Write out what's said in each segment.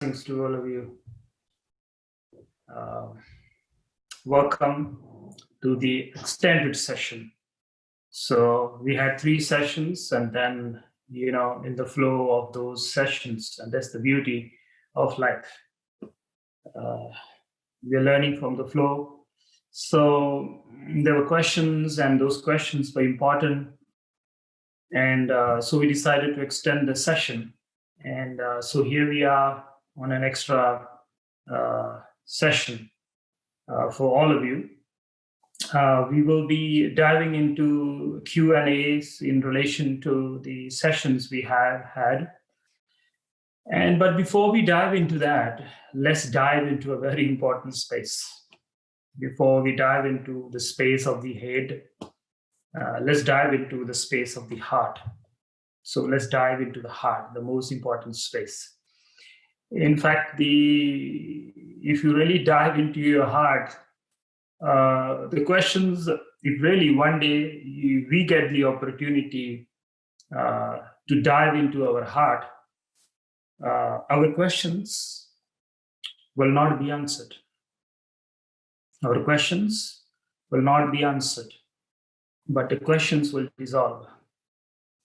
Thanks to all of you. Welcome to the extended session. So we had 3 sessions, and then, in the flow of those sessions, and that's the beauty of life. We're learning from the flow. So there were questions, and those questions were important. And so we decided to extend the session. And so here we are on an extra session for all of you. We will be diving into Q&As in relation to the sessions we have had. But before we dive into that, let's dive into a very important space. Before we dive into the space of the head, let's dive into the space of the heart. So let's dive into the heart, the most important space. In fact, if you really dive into your heart, the questions, if really one day we get the opportunity to dive into our heart, our questions will not be answered. Our questions will not be answered, but the questions will dissolve.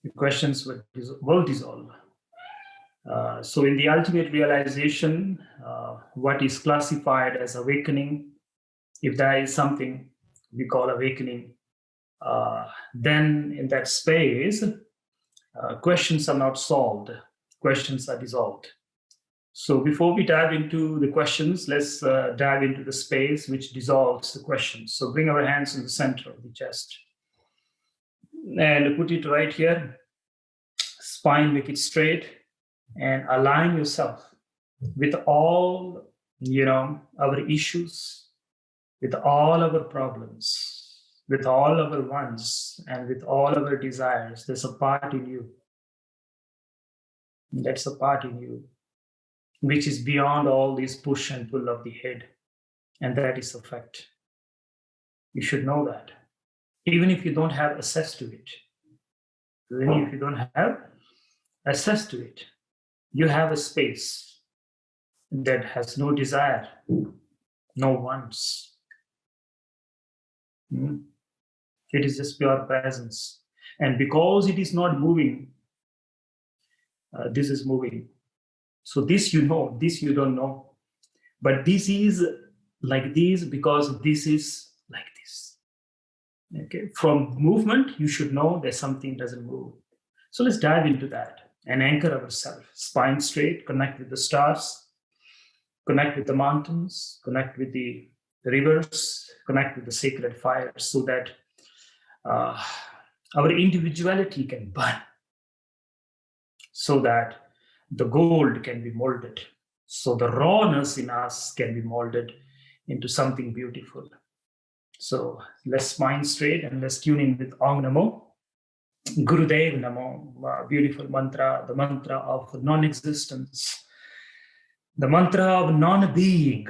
The questions will dissolve. So in the ultimate realization, what is classified as awakening, if there is something we call awakening, then in that space, questions are not solved, questions are dissolved. So before we dive into the questions, let's dive into the space which dissolves the questions. So bring our hands in the center of the chest and put it right here. Spine, make it straight, and align yourself with all, our issues, with all our problems, with all our wants, and with all our desires. There's a part in you. That's a part in you, which is beyond all this push and pull of the head. And that is a fact. You should know that. Even if you don't have access to it. Even if you don't have access to it, you have a space that has no desire, no wants. It is just pure presence. And because it is not moving, this is moving. So this you know, this you don't know. But this is like this because this is like this. Okay. From movement, you should know that something doesn't move. So let's dive into that and anchor ourselves. Spine straight, connect with the stars, connect with the mountains, connect with the rivers, connect with the sacred fire, so that our individuality can burn, so that the gold can be molded, so the rawness in us can be molded into something beautiful. So let's spine straight and let's tune in with Om Namo. Gurudev Namo, beautiful mantra, the mantra of non-existence, the mantra of non-being.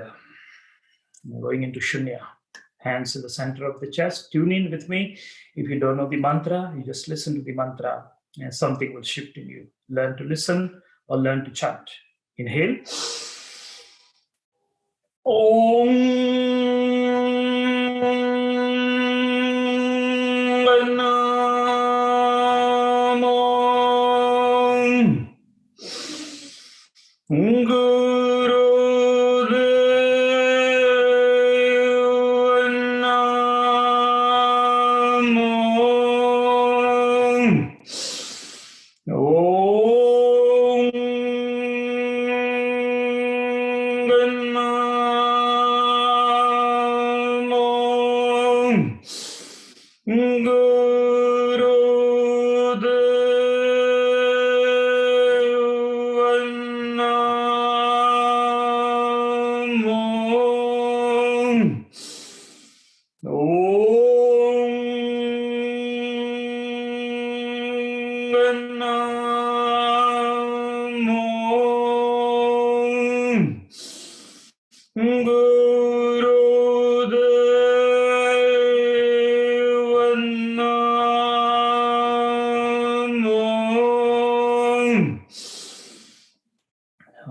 Going into Shunya, hands in the center of the chest. Tune in with me. If you don't know the mantra, you just listen to the mantra and something will shift in you. Learn to listen or learn to chant. Inhale. Om.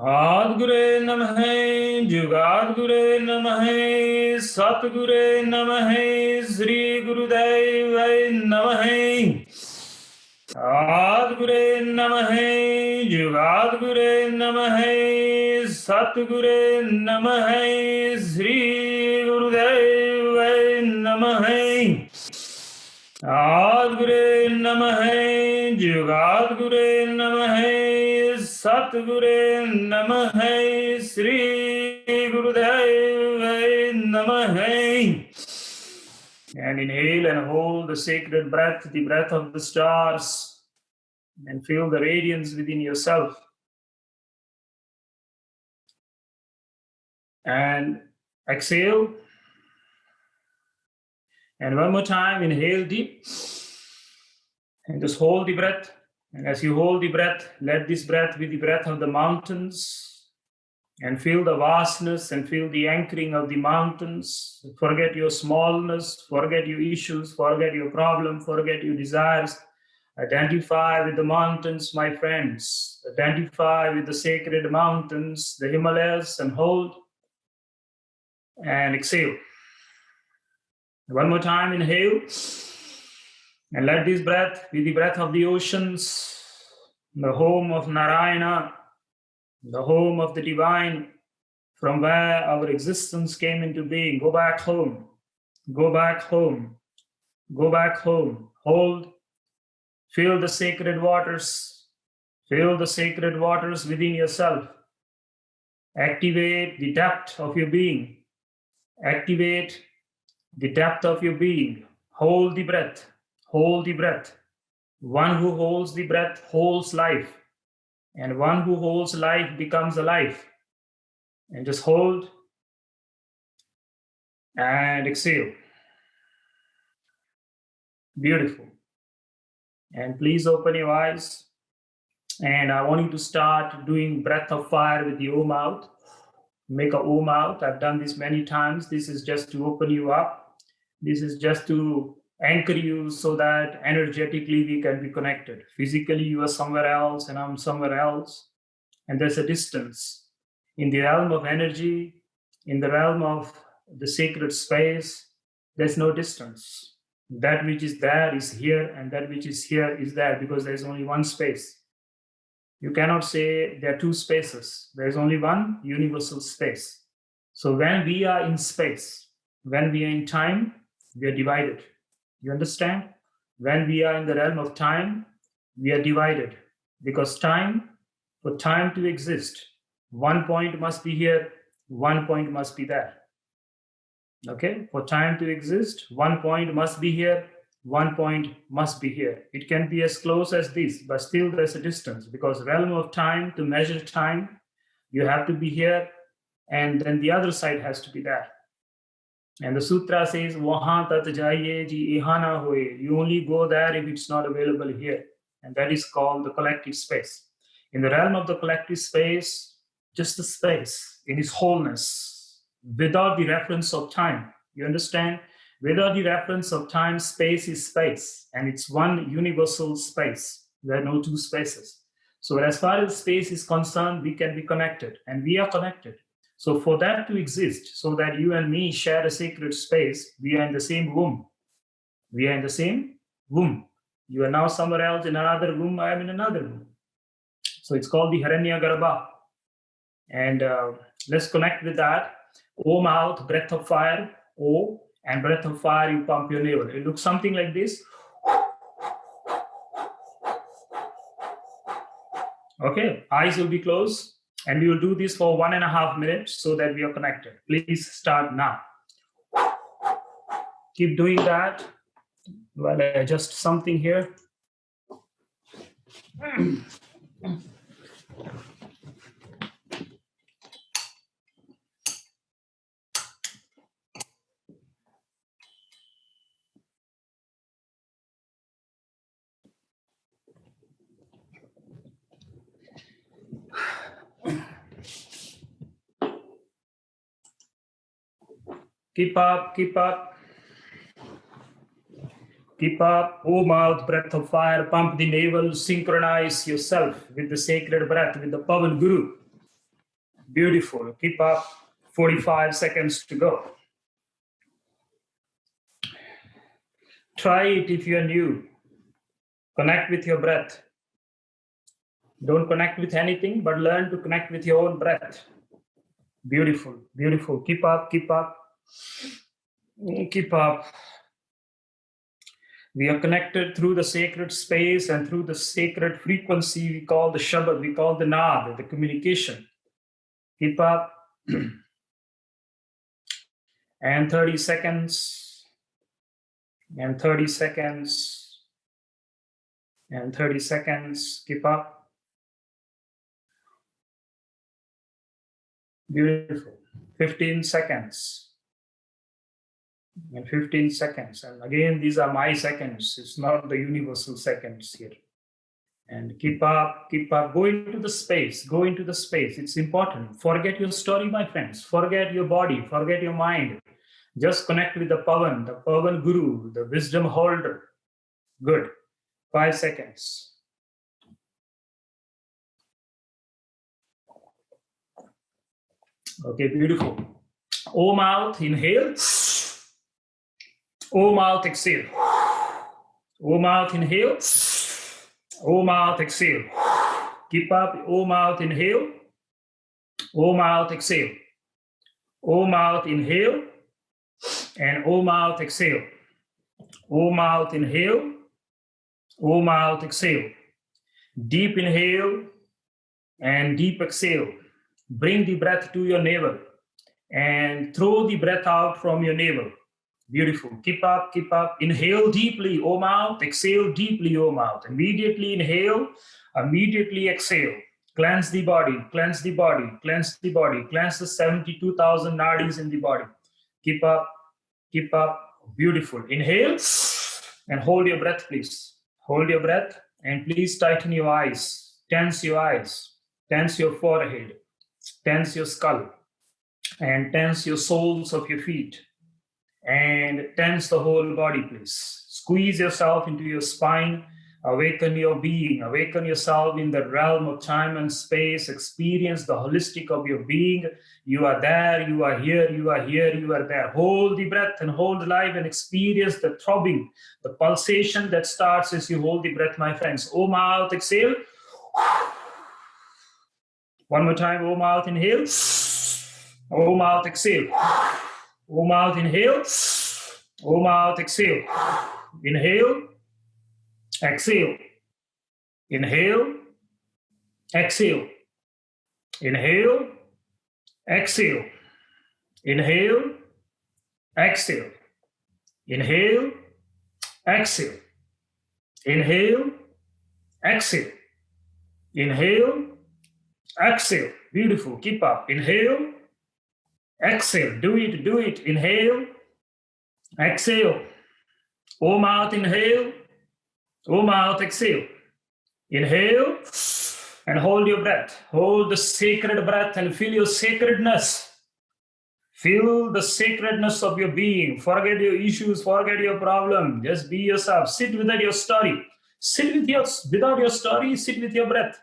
Adgure Namaha, Jugat Guru Namaha, Sat Guru Namaha, Sri Gurudevai Namaha. Ad Guru Namaha, Jugat Guru Namaha, Sat Guru Namaha, Sri Gurudevai Namaha. Ad Guru Namaha, Jugat Guru Namaha, Sat Guru Namaha, Sri Gurudevai Namaha. And inhale and hold the sacred breath, the breath of the stars, and feel the radiance within yourself. And exhale. And one more time, inhale deep. And just hold the breath. And as you hold the breath, let this breath be the breath of the mountains. And feel the vastness and feel the anchoring of the mountains. Forget your smallness, forget your issues, forget your problem, forget your desires. Identify with the mountains, my friends. Identify with the sacred mountains, the Himalayas, and hold. And exhale. One more time, inhale. And let this breath be the breath of the oceans, the home of Narayana, the home of the divine, from where our existence came into being. Go back home. Go back home. Go back home. Hold. Feel the sacred waters. Feel the sacred waters within yourself. Activate the depth of your being. Activate the depth of your being. Hold the breath. Hold the breath. One who holds the breath holds life. And one who holds life becomes alive. And just hold and exhale. Beautiful. And please open your eyes. And I want you to start doing breath of fire with the Om out. Make a Om out. I've done this many times. This is just to open you up. This is just to anchor you so that energetically we can be connected. Physically, you are somewhere else and I'm somewhere else. And there's a distance. In the realm of energy, in the realm of the sacred space, there's no distance. That which is there is here, and that which is here is there, because there's only one space. You cannot say there are two spaces. There's only one universal space. So when we are in space, when we are in time, we are divided. You understand? When we are in the realm of time, we are divided. Because for time to exist, one point must be here, one point must be there. Okay? For time to exist, one point must be here, one point must be here. It can be as close as this, but still there's a distance, because realm of time, to measure time, you have to be here, and then the other side has to be there. And the sutra says, "Wahan tat jaiye ji ihana hoye." You only go there if it's not available here. And that is called the collective space. In the realm of the collective space, just the space in its wholeness, without the reference of time. You understand? Without the reference of time, space is space, and it's one universal space. There are no two spaces. So as far as space is concerned, we can be connected, and we are connected. So for that to exist, so that you and me share a sacred space, we are in the same womb. We are in the same womb. You are now somewhere else in another womb, I am in another womb. So it's called the Haranya Garbha. And let's connect with that. Om out, breath of fire, O, and breath of fire, you pump your navel. It looks something like this. Okay, eyes will be closed. And we will do this for 1.5 minutes so that we are connected. Please start now. Keep doing that while I adjust something here. Keep up, keep up. Keep up. Om out, breath of fire, pump the navel, synchronize yourself with the sacred breath, with the Pavan Guru. Beautiful. Keep up. 45 seconds to go. Try it if you're new. Connect with your breath. Don't connect with anything, but learn to connect with your own breath. Beautiful, beautiful. Keep up, keep up. Keep up. We are connected through the sacred space and through the sacred frequency we call the Shabad, we call the Naad, the communication. Keep up. And 30 seconds. And 30 seconds. And 30 seconds. Keep up. Beautiful. 15 seconds. And 15 seconds. And again, these are my seconds. It's not the universal seconds here. And keep up, keep up. Go into the space. Go into the space. It's important. Forget your story, my friends. Forget your body. Forget your mind. Just connect with the Pavan Guru, the wisdom holder. Good. 5 seconds. Okay, beautiful. O mouth, inhale. O mouth, exhale. O mouth, inhale. O mouth, exhale. Keep up. O mouth, inhale. O mouth, exhale. O mouth, inhale. And O mouth, exhale. O mouth, inhale. O mouth, exhale. Deep inhale and deep exhale. Bring the breath to your navel and throw the breath out from your navel. Beautiful. Keep up, keep up. Inhale deeply, O mouth. Exhale deeply, O mouth. Immediately inhale, immediately exhale. Cleanse the body, cleanse the body, cleanse the body. Cleanse the 72,000 nadis in the body. Keep up, keep up. Beautiful. Inhale and hold your breath, please. Hold your breath and please tighten your eyes. Tense your eyes. Tense your forehead. Tense your skull. And tense your soles of your feet. And tense the whole body, please. Squeeze yourself into your spine. Awaken your being. Awaken yourself in the realm of time and space. Experience the holistic of your being. You are there, you are here, you are here, you are there. Hold the breath and hold life and experience the throbbing, the pulsation that starts as you hold the breath, my friends. O mouth, exhale. One more time. O mouth, inhale. O mouth, exhale. O mouth, inhale. O mouth, exhale. Inhale. Exhale. Inhale. Exhale. Inhale. Exhale. Inhale. Exhale. Inhale. Exhale. Inhale. Exhale. Inhale. Exhale. Beautiful. Keep up. Inhale. Exhale. Do it. Do it. Inhale. Exhale. O mouth, inhale. O mouth, exhale. Inhale and hold your breath. Hold the sacred breath and feel your sacredness. Feel the sacredness of your being. Forget your issues. Forget your problem. Just be yourself. Sit without your story. Sit without your story. Sit with your breath.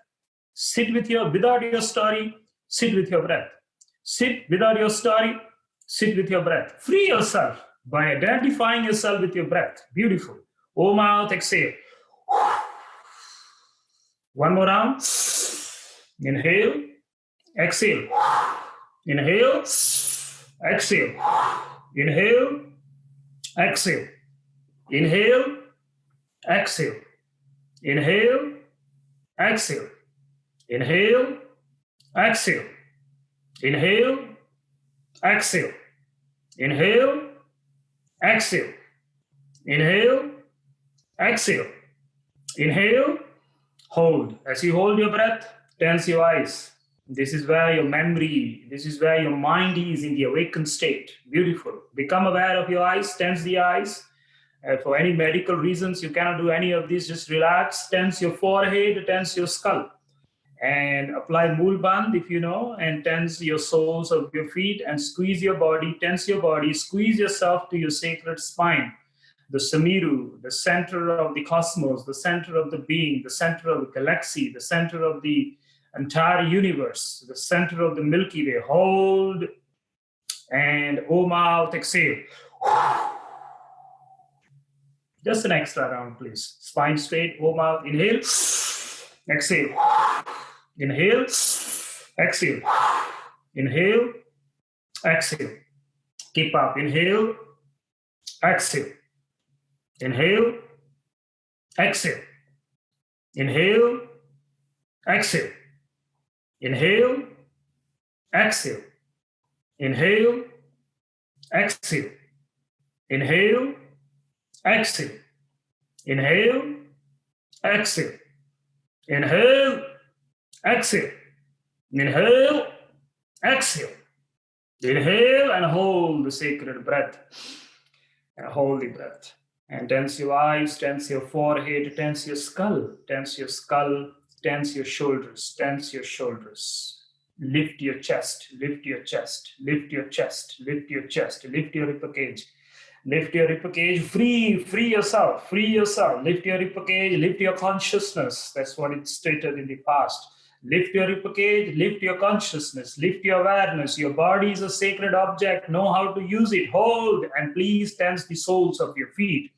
Sit without your story. Sit with your breath. Sit without your story. Sit with your breath. Free yourself by identifying yourself with your breath. Beautiful. O mouth, exhale. One more round. Inhale. Exhale. Inhale. Exhale. Inhale. Exhale. Inhale. Exhale. Inhale. Exhale. Inhale. Exhale. Inhale. Exhale. Inhale. Exhale. Inhale. Exhale. Inhale. Hold. As you hold your breath, tense your eyes. This is where your memory, this is where your mind is in the awakened state. Beautiful. Become aware of your eyes, tense the eyes. For any medical reasons, you cannot do any of this. Just relax, tense your forehead, tense your skull. And apply Mulband if you know, and tense your soles of your feet and squeeze your body, tense your body, squeeze yourself to your sacred spine. The Samiru, the center of the cosmos, the center of the being, the center of the galaxy, the center of the entire universe, the center of the Milky Way. Hold and O mouth, exhale. Just an extra round, please. Spine straight, O mouth, inhale, exhale. Inhale, exhale. Inhale, exhale. Keep up. Inhale, exhale. Inhale, exhale. Inhale, exhale. Inhale, exhale. Inhale, exhale. Inhale, exhale. Inhale, exhale. Inhale, exhale. Inhale, exhale. Inhale and hold the sacred breath. And hold the breath. And tense your eyes, tense your forehead, tense your skull, tense your skull, tense your shoulders, tense your shoulders. Lift your chest, lift your chest, lift your chest, lift your chest, lift your ribcage. Lift your ribcage, free yourself, lift your ribcage, lift your consciousness. That's what it stated in the past. Lift your ribcage, lift your consciousness, lift your awareness. Your body is a sacred object. Know how to use it. Hold and please tense the soles of your feet.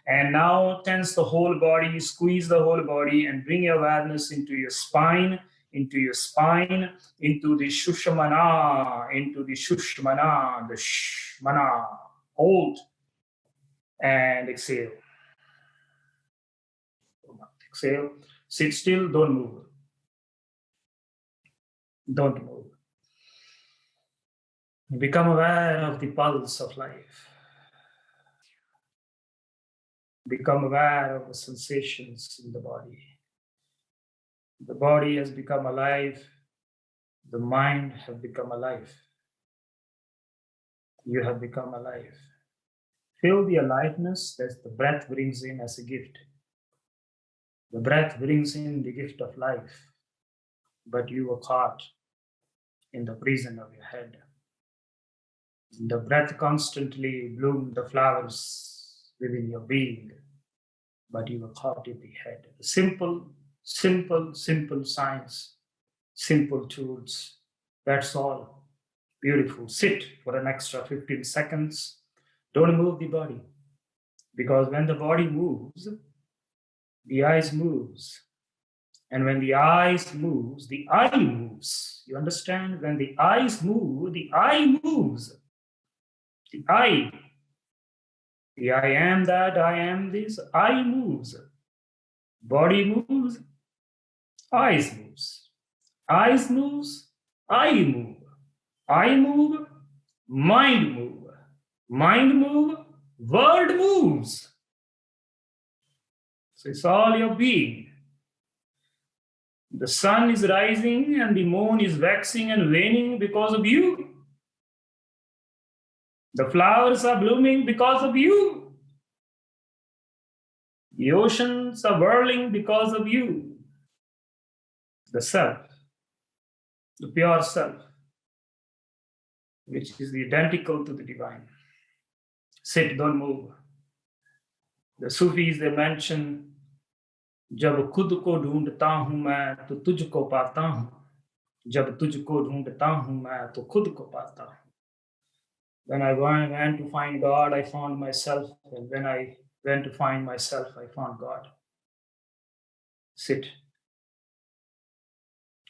And now tense the whole body, squeeze the whole body and bring your awareness into your spine, into the Shushmana, the Shmana. Hold and exhale. Exhale. Sit still, don't move. Don't move. Become aware of the pulse of life. Become aware of the sensations in the body. The body has become alive. The mind has become alive. You have become alive. Feel the aliveness that the breath brings in as a gift. The breath brings in the gift of life, but you were caught in the prison of your head. The breath constantly bloomed the flowers within your being, but you were caught in the head. Simple science, simple tools. That's all. Beautiful. Sit for an extra 15 seconds. Don't move the body, because when the body moves, the eyes moves. And when the eyes moves, the eye moves. You understand? When the eyes move, the eye moves. The I am that, I am this, I moves. Body moves, eyes moves. Eyes moves, I move. I move, mind move. Mind move, world moves. So it's all your being. The sun is rising and the moon is waxing and waning because of you. The flowers are blooming because of you. The oceans are whirling because of you. The self, the pure self, which is identical to the divine. Sit, don't move. The Sufis, they mention, जब खुद को ढूंढता हूं मैं तो तुझको पाता हूं. जब तुझको ढूंढता हूं मैं तो खुद को पाता हूं. When I went to find God, I found myself. And when I went to find myself, I found God. Sit.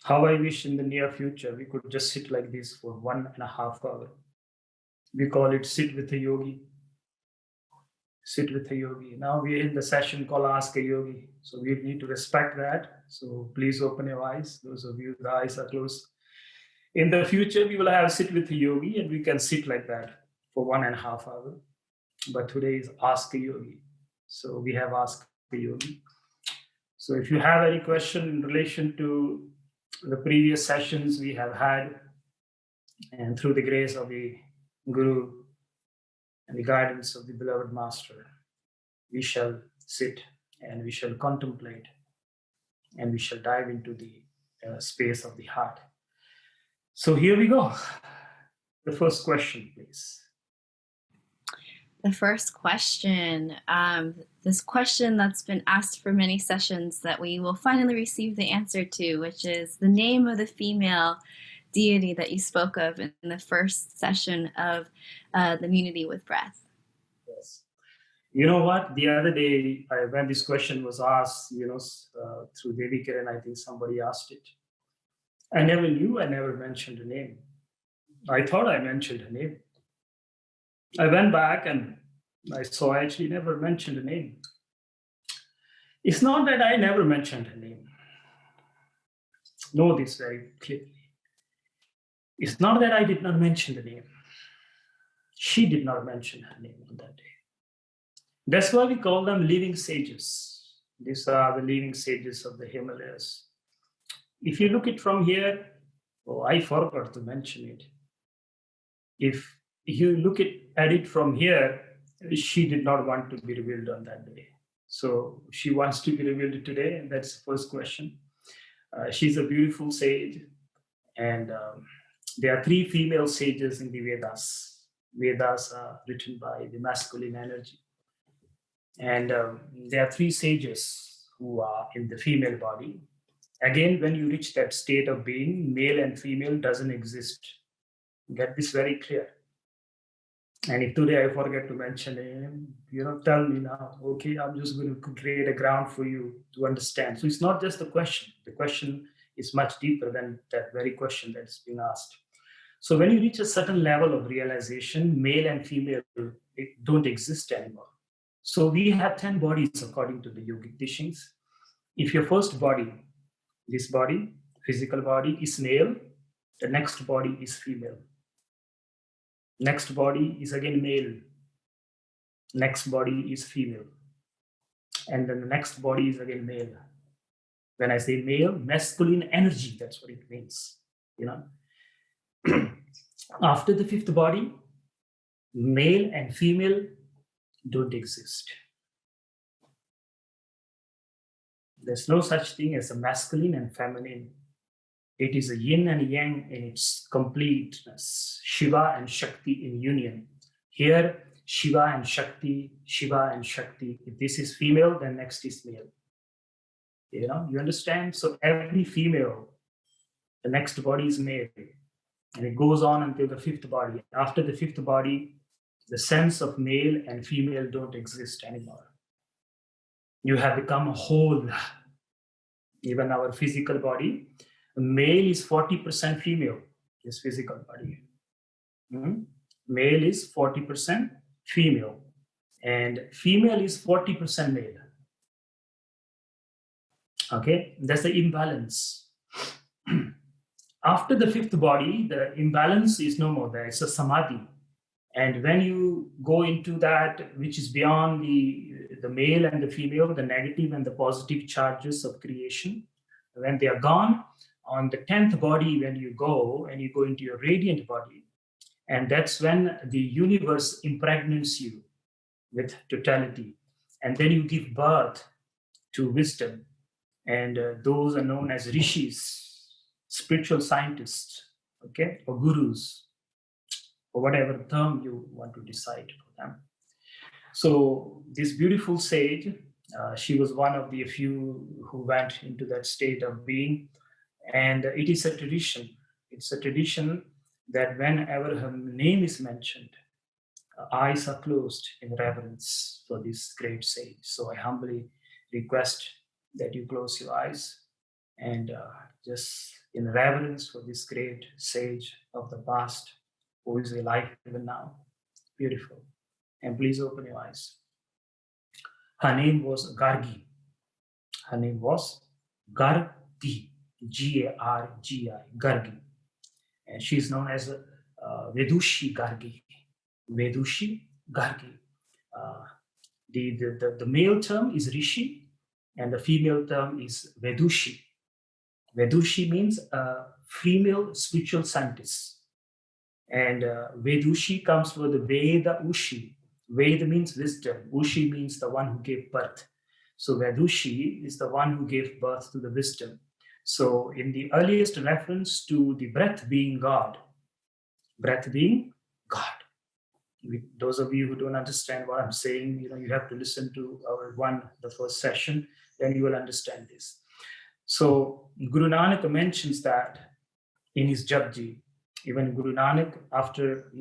How I wish in the near future we could just sit like this for 1.5 hours. We call it sit with a yogi. Sit with a yogi. Now we're in the session called Ask a Yogi. So we need to respect that. So please open your eyes. Those of you, the eyes are closed. In the future, we will have sit with a yogi and we can sit like that for 1.5 hours. But today is Ask a Yogi. So we have Ask a Yogi. So if you have any question in relation to the previous sessions we have had, and through the grace of the Guru and the guidance of the beloved Master, we shall sit and we shall contemplate and we shall dive into the space of the heart. So here we go. The first question, please. the first question. This question that's been asked for many sessions that we will finally receive the answer to, which is the name of the female deity that you spoke of in the first session of the Immunity with Breath. Yes. You know what? The other day, when this question was asked, through Devi Kiran, I think somebody asked it. I never knew, I never mentioned a name. I thought I mentioned a name. I went back and I saw I actually never mentioned a name. It's not that I never mentioned a name. Know this very clearly. It's not that I did not mention the name. She did not mention her name on that day. That's why we call them living sages. These are the living sages of the Himalayas. If you look it from here, I forgot to mention it. If you look at it from here, she did not want to be revealed on that day. So she wants to be revealed today, and that's the first question. She's a beautiful sage, and there are 3 female sages in the Vedas. Vedas are written by the masculine energy. And there are 3 sages who are in the female body. Again, when you reach that state of being, male and female doesn't exist. Get this very clear. And if today I forget to mention him, tell me now. Okay, I'm just going to create a ground for you to understand. So it's not just the question. The question is much deeper than that very question that's being asked. So when you reach a certain level of realization, male and female don't exist anymore. So we have 10 bodies according to the yogic teachings. If your first body, this body, physical body, is male, the next body is female. Next body is again male. Next body is female. And then the next body is again male. When I say male, masculine energy, that's what it means. After the 5th body, male and female don't exist. There's no such thing as a masculine and feminine. It is a yin and yang in its completeness, Shiva and Shakti in union. Here, Shiva and Shakti. If this is female, then next is male. You understand? So every female, the next body is male. And it goes on until the 5th body. After the 5th body, the sense of male and female don't exist anymore. You have become a whole. Even our physical body, male is 40% female, this physical body. Male is 40% female, and female is 40% male. Okay, that's the imbalance. After the 5th body, the imbalance is no more there. It's a samadhi. And when you go into that, which is beyond the male and the female, the negative and the positive charges of creation, when they are gone, on the 10th body, when you go and you go into your radiant body, and that's when the universe impregnates you with totality. And then you give birth to wisdom. And those are known as rishis, spiritual scientists, okay, or gurus, or whatever term you want to decide for them. So this beautiful sage, she was one of the few who went into that state of being. And it is a tradition. It's a tradition that whenever her name is mentioned, eyes are closed in reverence for this great sage. So I humbly request that you close your eyes and just in reverence for this great sage of the past who is alive even now. Beautiful. And please open your eyes. Her name was Gargi. Her name was Gargi. G-A-R-G-I, Gargi. And she is known as Vedushi Gargi. Vedushi Gargi. The male term is Rishi and the female term is Vedushi. Vedushi means female spiritual scientist. And Vedushi comes from the Veda Ushi. Veda means wisdom. Ushi means the one who gave birth. So Vedushi is the one who gave birth to the wisdom. So in the earliest reference to the breath being God, Those of you who don't understand what I'm saying, you have to listen to the first session, then you will understand this. So Guru Nanak mentions that in his Japji. Even Guru Nanak, after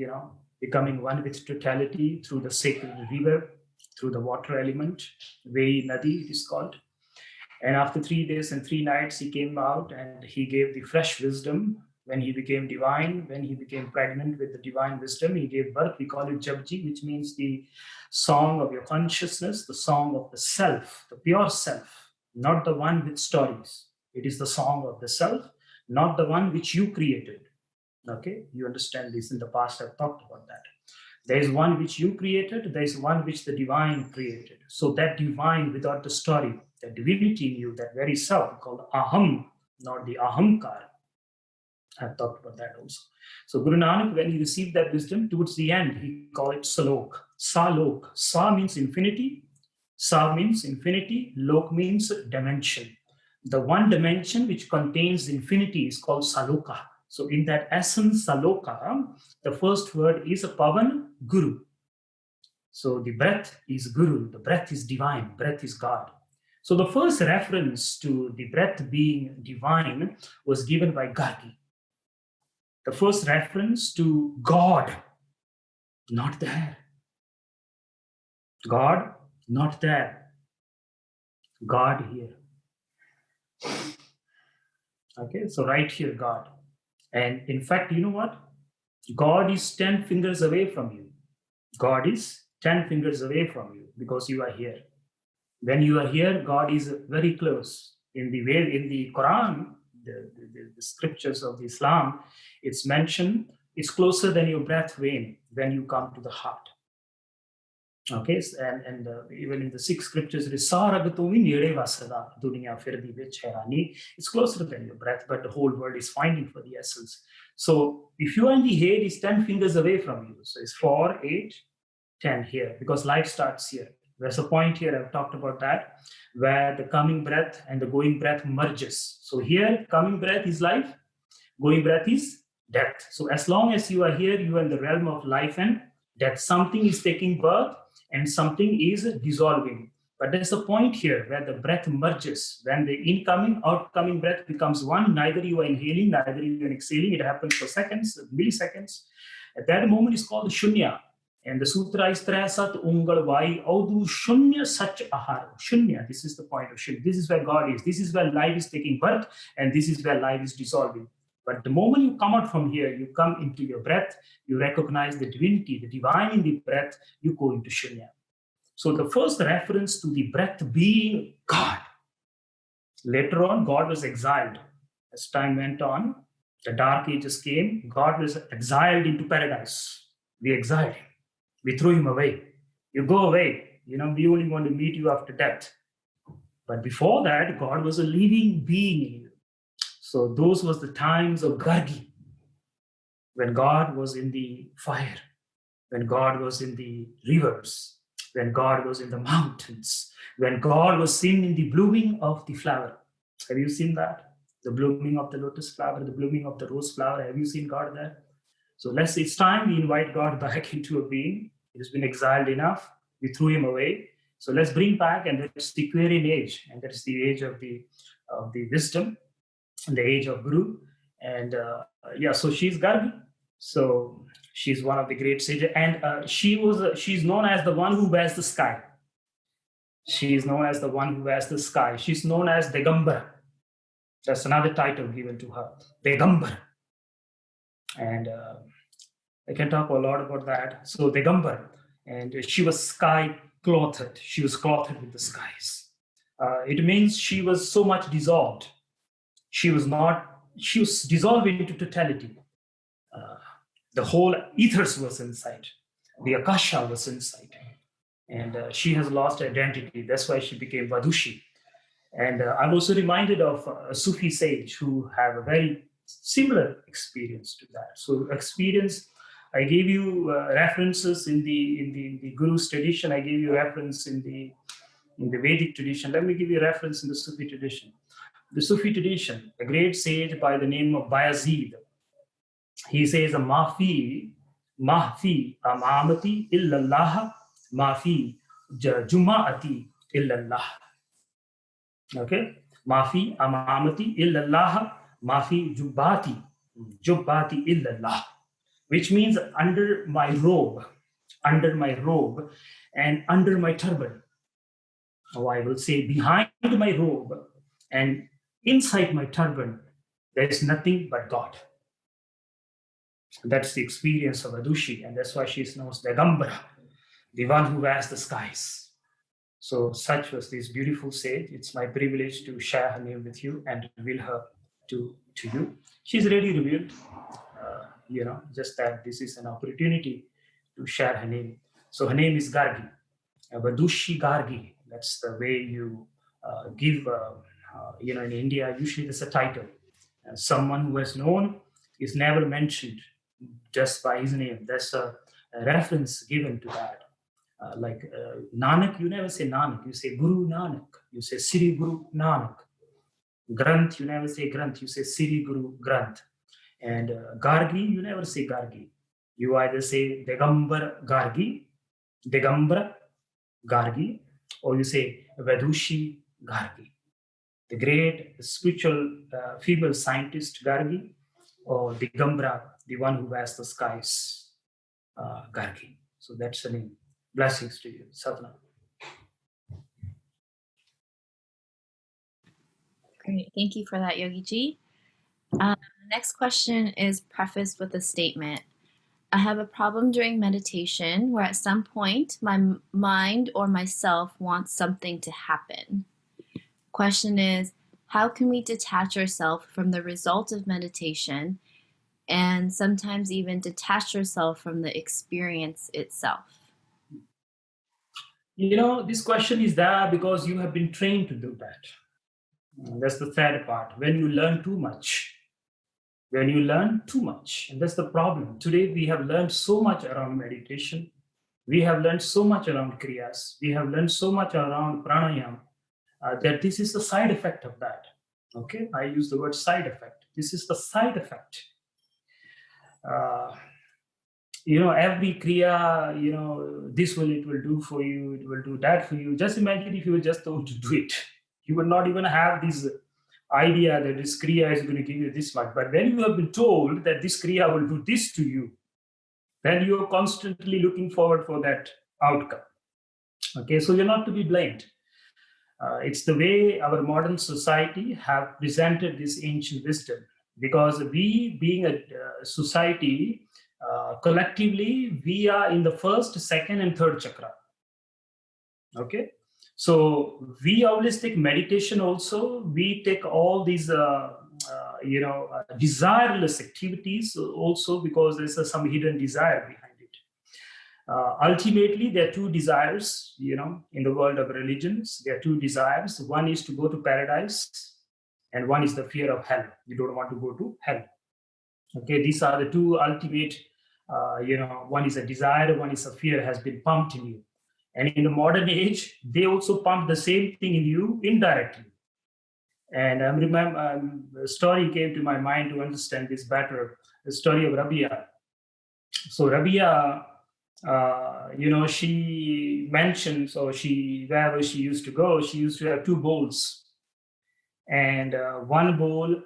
becoming one with totality through the sacred river, through the water element, Vei Nadi it is called. And after 3 days and 3 nights, he came out and he gave the fresh wisdom. When he became divine, when he became pregnant with the divine wisdom, he gave birth. We call it Japji, which means the song of your consciousness, the song of the self, the pure self, not the one with stories. It is the song of the self, not the one which you created. Okay, you understand this. In the past I've talked about that. There is one which you created, there is one which the divine created. So that divine without the story, the divinity in you, that very self called Aham, not the Ahamkar. I've talked about that also. So Guru Nanak, when he received that wisdom, towards the end, he called it Salok. Salok. Sa means infinity. Sa means infinity. Lok means dimension. The one dimension which contains infinity is called Saloka. So in that essence, Saloka, the first word is a Pavan, Guru. So the breath is Guru, the breath is divine, breath is God. So the first reference to the breath being divine was given by Gargi. The first reference to God, not there. God, not there. God here. Okay, so right here, God. And in fact, you know what? God is 10 fingers away from you. God is 10 fingers away from you because you are here. When you are here, God is very close. In the Quran, the scriptures of Islam, it's mentioned, it's closer than your breath vein when you come to the heart. Okay, and even in the 6 scriptures, it is it's closer than your breath, but the whole world is finding for the essence. So if you are in the head, it's 10 fingers away from you. So it's 4, 8, 10 here, because life starts here. There's a point here, I've talked about that, where the coming breath and the going breath merges. So here, coming breath is life, going breath is death. So as long as you are here, you are in the realm of life and death. Something is taking birth and something is dissolving. But there's a point here where the breath merges. When the incoming, outcoming breath becomes one, neither you are inhaling, neither you are exhaling. It happens for seconds, milliseconds. At that moment, it's called Shunya. And the sutra is Trasat Ungal Vai Audu Shunya Sach Ahar. Shunya, this is the point of Shunya. This is where God is. This is where life is taking birth, and this is where life is dissolving. But the moment you come out from here, you come into your breath, you recognize the divinity, the divine in the breath, you go into Shunya. So the first reference to the breath being God. Later on, God was exiled. As time went on, the dark ages came, God was exiled into paradise. We exiled him. We threw him away. You go away. We only want to meet you after death. But before that, God was a living being in you. So those was the times of Gargi, when God was in the fire, when God was in the rivers, when God was in the mountains, when God was seen in the blooming of the flower. Have you seen that? The blooming of the lotus flower, the blooming of the rose flower. Have you seen God there? So it's time we invite God back into a being. He has been exiled enough. We threw him away. So let's bring back, and that's the Aquarian age, and that's the age of the wisdom, and the age of Guru. And so she's Gargi. So she's one of the great sages, and she's known as the one who wears the sky. She is known as the one who wears the sky. She's known as Digambar. That's another title given to her, Digambar. And I can talk a lot about that. So Digambar, and she was sky clothed. She was clothed with the skies. It means she was so much dissolved. She was dissolved into totality. The whole ethers was inside. The Akasha was inside. And she has lost identity. That's why she became Vadushi. And I'm also reminded of a Sufi sage who have a very similar experience to that. So experience, I gave you references in the Guru's tradition. I gave you reference in the Vedic tradition. Let me give you a reference in the Sufi tradition. The Sufi tradition, a great sage by the name of Bayazid, he says a Mafi Mafi amamati illallah, mafi jumaati illallah. Okay, mafi amamati illallah, mafi jubbati illallah, which means under my robe, and under my turban. Or I will say behind my robe and inside my turban, there is nothing but God. That's the experience of Adushi, and that's why she is known as Dagambara, the one who wears the skies. So such was this beautiful sage. It's my privilege to share her name with you and reveal her to you. She's already revealed, just that this is an opportunity to share her name. So her name is Gargi, Vadushi Gargi. That's the way you give, in India, usually there's a title. Someone who is known is never mentioned just by his name. There's a reference given to that. Like Nanak, you never say Nanak, you say Guru Nanak, you say Sri Guru Nanak. Granth, you never say Granth, you say Sri Guru Granth. And Gargi, you never say Gargi. You either say Digambar Gargi, or you say Vadushi Gargi. The great spiritual female scientist Gargi, or Digambra, the one who wears the skies, Gargi. So that's the name. Blessings to you, Sadhana. Great. Thank you for that, Yogi Ji. The next question is prefaced with a statement. I have a problem during meditation where at some point my mind or myself wants something to happen. Question is, how can we detach ourselves from the result of meditation and sometimes even detach ourselves from the experience itself? This question is there because you have been trained to do that. That's the sad part. When you learn too much, and that's the problem. Today we have learned so much around meditation. We have learned so much around kriyas. We have learned so much around pranayama that this is the side effect of that. Okay, I use the word side effect. This is the side effect. Every kriya, it will do for you, it will do that for you. Just imagine if you were just told to do it. You would not even have this idea that this kriya is going to give you this much. But when you have been told that this kriya will do this to you, then you are constantly looking forward for that outcome. Okay, so you're not to be blamed. It's the way our modern society have presented this ancient wisdom. Because we, being a society, collectively, we are in the first, second, and third chakra. Okay, so we always take meditation. Also, we take all these, desireless activities. Also, because there's some hidden desire behind it. Ultimately, there are two desires. In the world of religions, there are two desires. One is to go to paradise, and one is the fear of hell. You don't want to go to hell. Okay, these are the two ultimate. One is a desire, one is a fear has been pumped in you. And in the modern age, they also pump the same thing in you indirectly. And I remember a story came to my mind to understand this better. The story of Rabia. So Rabia, she mentioned, wherever she used to go, she used to have two bowls. And one bowl,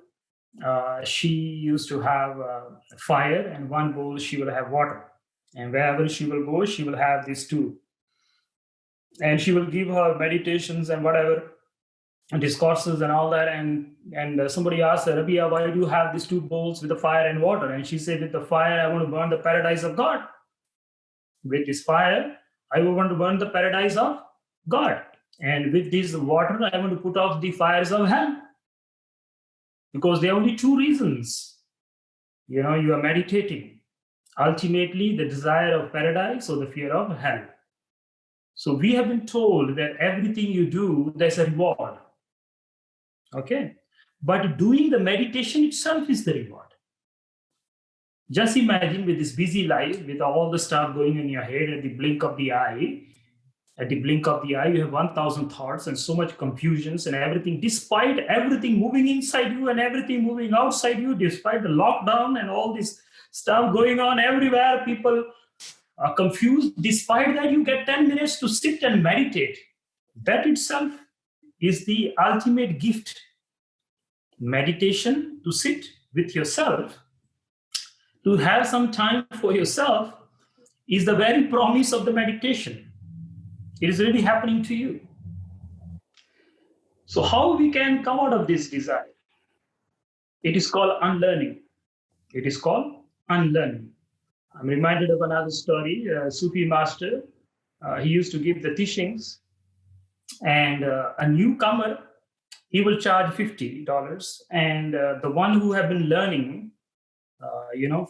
she used to have fire, and one bowl she will have water. And wherever she will go, she will have these two. And she will give her meditations and whatever, and discourses and all that. And somebody asked her, Rabia, why do you have these two bowls with the fire and water? And she said, with the fire, I want to burn the paradise of God. With this fire, I want to burn the paradise of God. And with this water, I want to put off the fires of hell. Because there are only two reasons. You are meditating. Ultimately, the desire of paradise or the fear of hell. So we have been told that everything you do, there's a reward. Okay? But doing the meditation itself is the reward. Just imagine with this busy life, with all the stuff going in your head at the blink of the eye, you have 1,000 thoughts and so much confusions and everything, despite everything moving inside you and everything moving outside you, despite the lockdown and all this stuff going on everywhere. People are confused. Despite that, you get 10 minutes to sit and meditate. That itself is the ultimate gift. Meditation, to sit with yourself, to have some time for yourself, is the very promise of the meditation. It is really happening to you. So how we can come out of this desire? It is called unlearning. It is called unlearning. I'm reminded of another story. A Sufi master, he used to give the teachings, and a newcomer, he will charge $50, and the one who have been learning,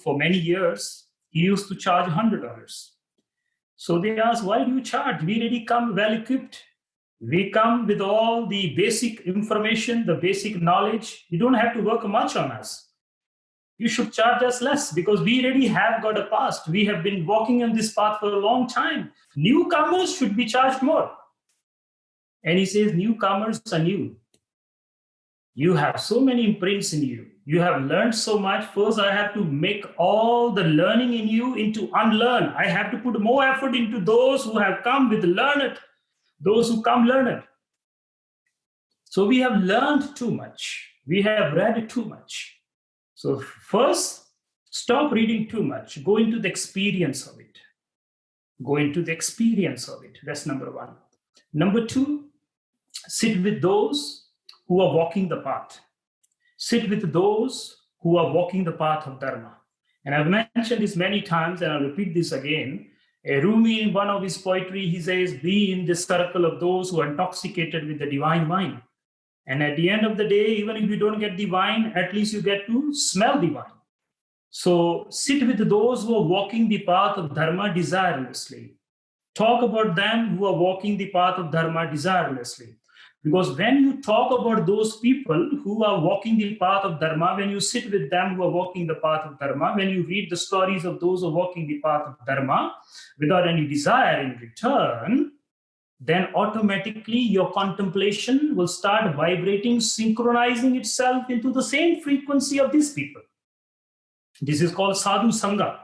for many years, he used to charge $100. So they asked, why do you charge? We already come well equipped. We come with all the basic information, the basic knowledge. You don't have to work much on us. You should charge us less because we already have got a past. We have been walking on this path for a long time. Newcomers should be charged more. And he says, newcomers are new. You have so many imprints in you. You have learned so much. First, I have to make all the learning in you into unlearn. I have to put more effort into those who have come with learned. Those who come learned. So we have learned too much. We have read too much. So first, stop reading too much. Go into the experience of it. Go into the experience of it. That's number one. Number two, sit with those who are walking the path. Sit with those who are walking the path of Dharma. And I've mentioned this many times, and I'll repeat this again. Rumi, in one of his poetry, he says, be in the circle of those who are intoxicated with the divine wine. And at the end of the day, even if you don't get the wine, at least you get to smell the wine. So sit with those who are walking the path of Dharma desirelessly. Talk about them who are walking the path of Dharma desirelessly. Because when you talk about those people who are walking the path of Dharma, when you sit with them who are walking the path of Dharma, when you read the stories of those who are walking the path of Dharma without any desire in return, then automatically your contemplation will start vibrating, synchronizing itself into the same frequency of these people. This is called sadhu sangha.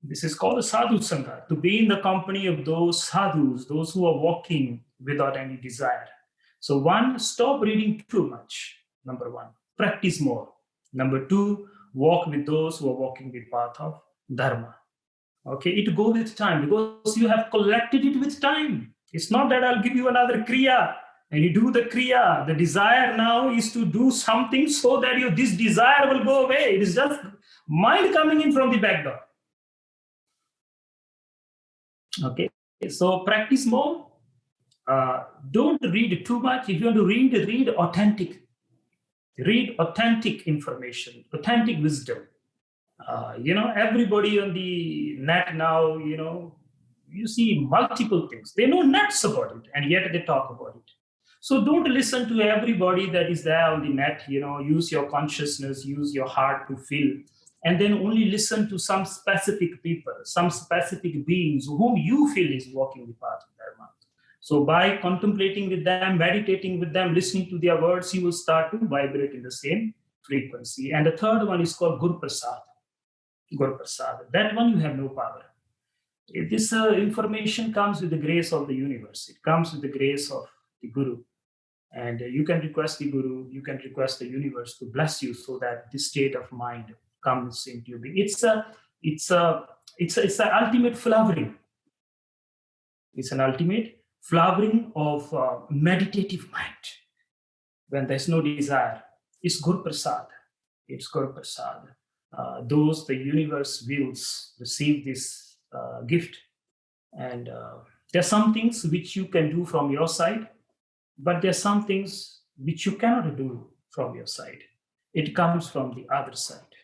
This is called a sadhu sangha, to be in the company of those sadhus, those who are walking without any desire. So one, stop reading too much, number one. Practice more. Number two, walk with those who are walking the path of Dharma. Okay, it go with time because you have collected it with time. It's not that I'll give you another kriya and you do the kriya. The desire now is to do something so that this desire will go away. It is just mind coming in from the back door. Okay, so practice more. Don't read too much. If you want to read authentic. Read authentic information, authentic wisdom. Everybody on the net now, you see multiple things. They know nuts about it, and yet they talk about it. So don't listen to everybody that is there on the net. Use your consciousness, use your heart to feel, and then only listen to some specific people, some specific beings whom you feel is walking the path of Dharma. So by contemplating with them, meditating with them, listening to their words, you will start to vibrate in the same frequency. And the third one is called Guru Prasad. Guru Prasad. That one you have no power. This information comes with the grace of the universe. It comes with the grace of the Guru. And you can request the Guru, you can request the universe to bless you so that this state of mind comes into your being. It's an ultimate flowering. It's an ultimate flowering of meditative mind. When there's no desire, it's Guru Prasad. It's Guru Prasad. Those the universe wills receive this gift. And there are some things which you can do from your side, but there are some things which you cannot do from your side. It comes from the other side.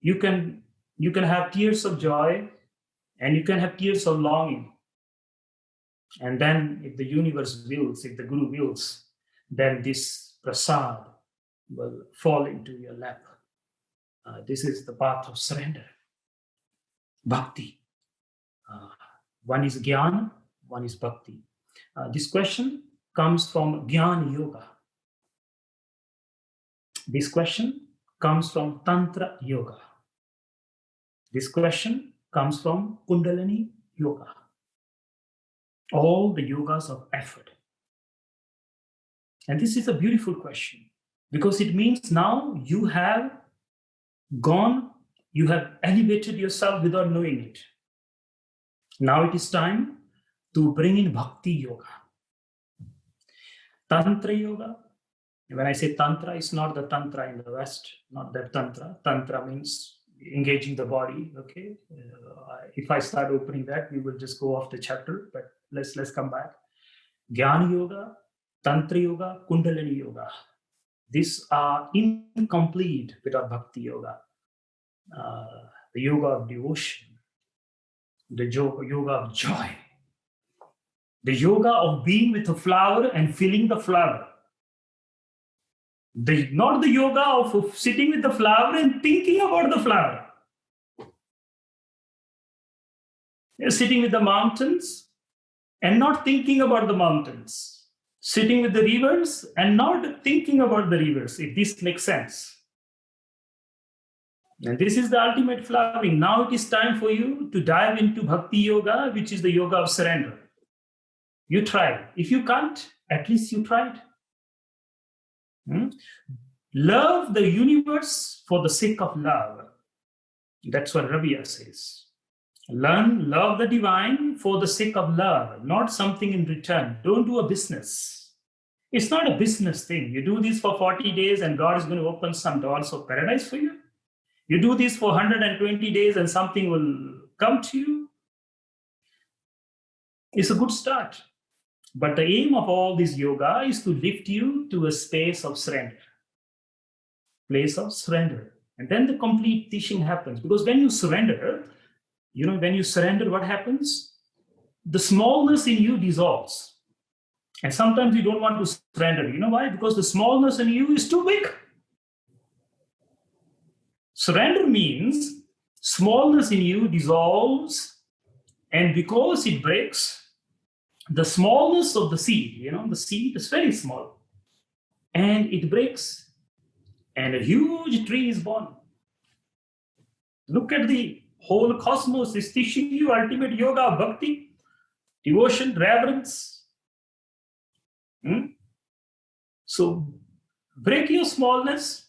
You can have tears of joy, and you can have tears of longing. And then if the universe wills, if the Guru wills, then this prasad will fall into your lap. This is the path of surrender. Bhakti. One is Jnana, one is Bhakti. This question comes from Jnana Yoga. This question comes from Tantra Yoga. This question comes from Kundalini Yoga. All the yogas of effort. And this is a beautiful question because it means now you have elevated yourself without knowing it. Now it is time to bring in Bhakti Yoga. Tantra Yoga. When I say Tantra, it's not the Tantra in the West, not that Tantra. Tantra means engaging the body, okay? If I start opening that, we will just go off the chapter, but let's come back. Jnana Yoga, Tantra Yoga, Kundalini Yoga. These are incomplete without Bhakti Yoga. The yoga of devotion, the yoga of joy, the yoga of being with a flower and feeling the flower. Not the yoga of sitting with the flower and thinking about the flower. You're sitting with the mountains and not thinking about the mountains. Sitting with the rivers and not thinking about the rivers, if this makes sense. And this is the ultimate flowering. Now it is time for you to dive into Bhakti Yoga, which is the yoga of surrender. You try. If you can't, at least you tried. Love the universe for the sake of love. That's what Rabia says. Love the divine for the sake of love, not something in return. Don't do a business. It's not a business thing. You do this for 40 days and God is going to open some doors of paradise for you. You do this for 120 days and something will come to you. It's a good start. But the aim of all this yoga is to lift you to a space of surrender. Place of surrender. And then the complete teaching happens. Because when you surrender, what happens? The smallness in you dissolves. And sometimes you don't want to surrender. You know why? Because the smallness in you is too big. Surrender means smallness in you dissolves, and because it breaks, the smallness of the seed, the seed is very small, and it breaks, and a huge tree is born. Look at the whole cosmos is teaching you ultimate yoga, bhakti, devotion, reverence. So break your smallness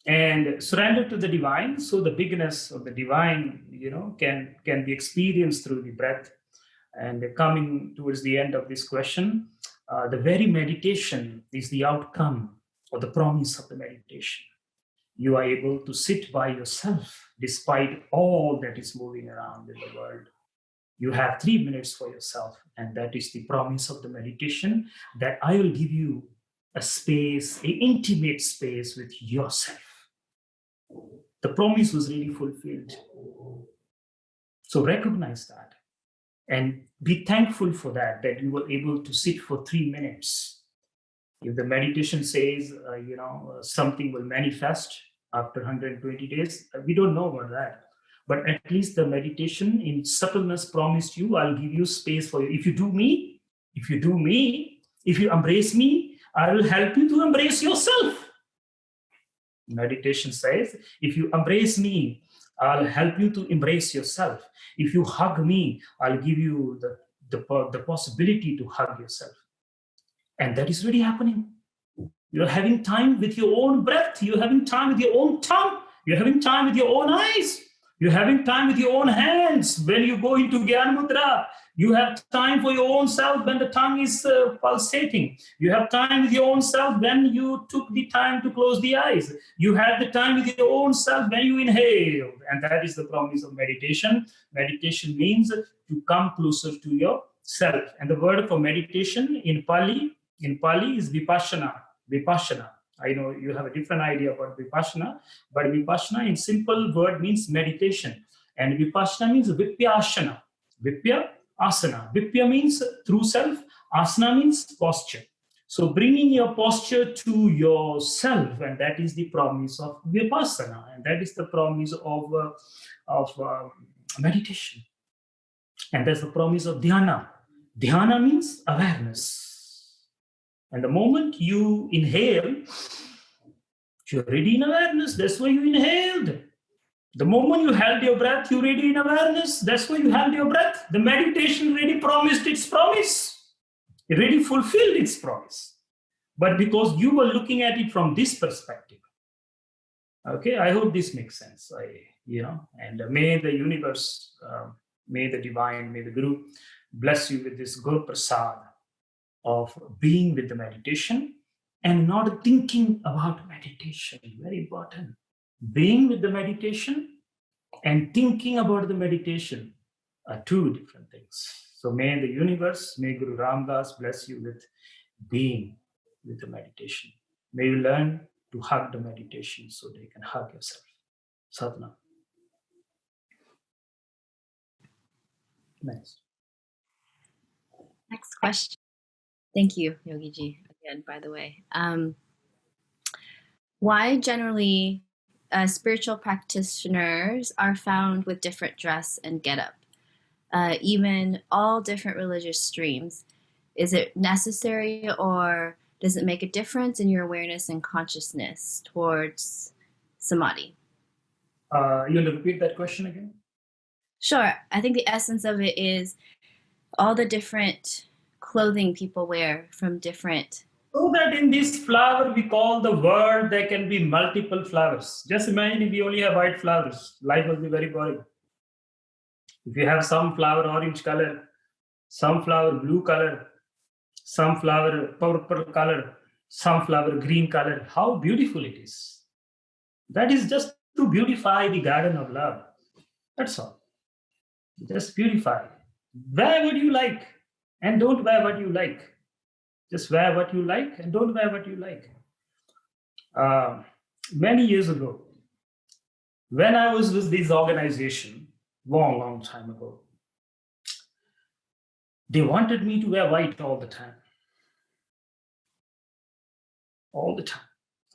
and surrender to the divine, so the bigness of the divine, can be experienced through the breath. And coming towards the end of this question, the very meditation is the outcome or the promise of the meditation. You are able to sit by yourself despite all that is moving around in the world. You have 3 minutes for yourself, and that is the promise of the meditation, that I will give you a space, an intimate space with yourself. The promise was really fulfilled. So recognize that and be thankful for that you were able to sit for 3 minutes. If the meditation says, something will manifest after 120 days, we don't know about that. But at least the meditation in subtleness promised you, I'll give you space for you. If you embrace me, I will help you to embrace yourself. Meditation says, if you embrace me, I'll help you to embrace yourself. If you hug me, I'll give you the possibility to hug yourself. And that is really happening. You're having time with your own breath. You're having time with your own tongue. You're having time with your own eyes. You're having time with your own hands. When you go into Gyan Mudra, you have time for your own self when the tongue is pulsating. You have time with your own self when you took the time to close the eyes. You have the time with your own self when you inhale. And that is the promise of meditation. Meditation means to come closer to yourself. And the word for meditation in Pali is vipassana. Vipassana. I know you have a different idea about vipassana, but vipassana in simple word means meditation. And vipassana means vipyasana. Vipya asana. Vipya means true self. Asana means posture. So bringing your posture to yourself, and that is the promise of vipassana, and that is the promise of meditation. And that's the promise of dhyana. Dhyana means awareness. And the moment you inhale, you're already in awareness. That's why you inhaled. The moment you held your breath, you ready in awareness. That's why you held your breath. The meditation really promised its promise. It really fulfilled its promise. But because you were looking at it from this perspective. Okay, I hope this makes sense. And may the universe, may the divine, may the Guru bless you with this Guru Prasad of being with the meditation and not thinking about meditation. Very important. Being with the meditation and thinking about the meditation are two different things. So may the universe, may Guru Ramdas bless you with being with the meditation. May you learn to hug the meditation so that you can hug yourself. Sadhana. Next question. Thank you, Yogi Ji, again, by the way. Why generally spiritual practitioners are found with different dress and getup, even all different religious streams? Is it necessary, or does it make a difference in your awareness and consciousness towards samadhi? You want to repeat that question again? Sure. I think the essence of it is all the different clothing people wear from different... So that in this flower, we call the world, there can be multiple flowers. Just imagine if we only have white flowers. Life will be very boring. If you have some flower orange color, some flower blue color, some flower purple color, some flower green color, how beautiful it is. That is just to beautify the garden of love. That's all. Just beautify. Wear what you like and don't wear what you like. Just wear what you like and don't wear what you like. Many years ago, when I was with this organization, long time ago, they wanted me to wear white all the time. All the time.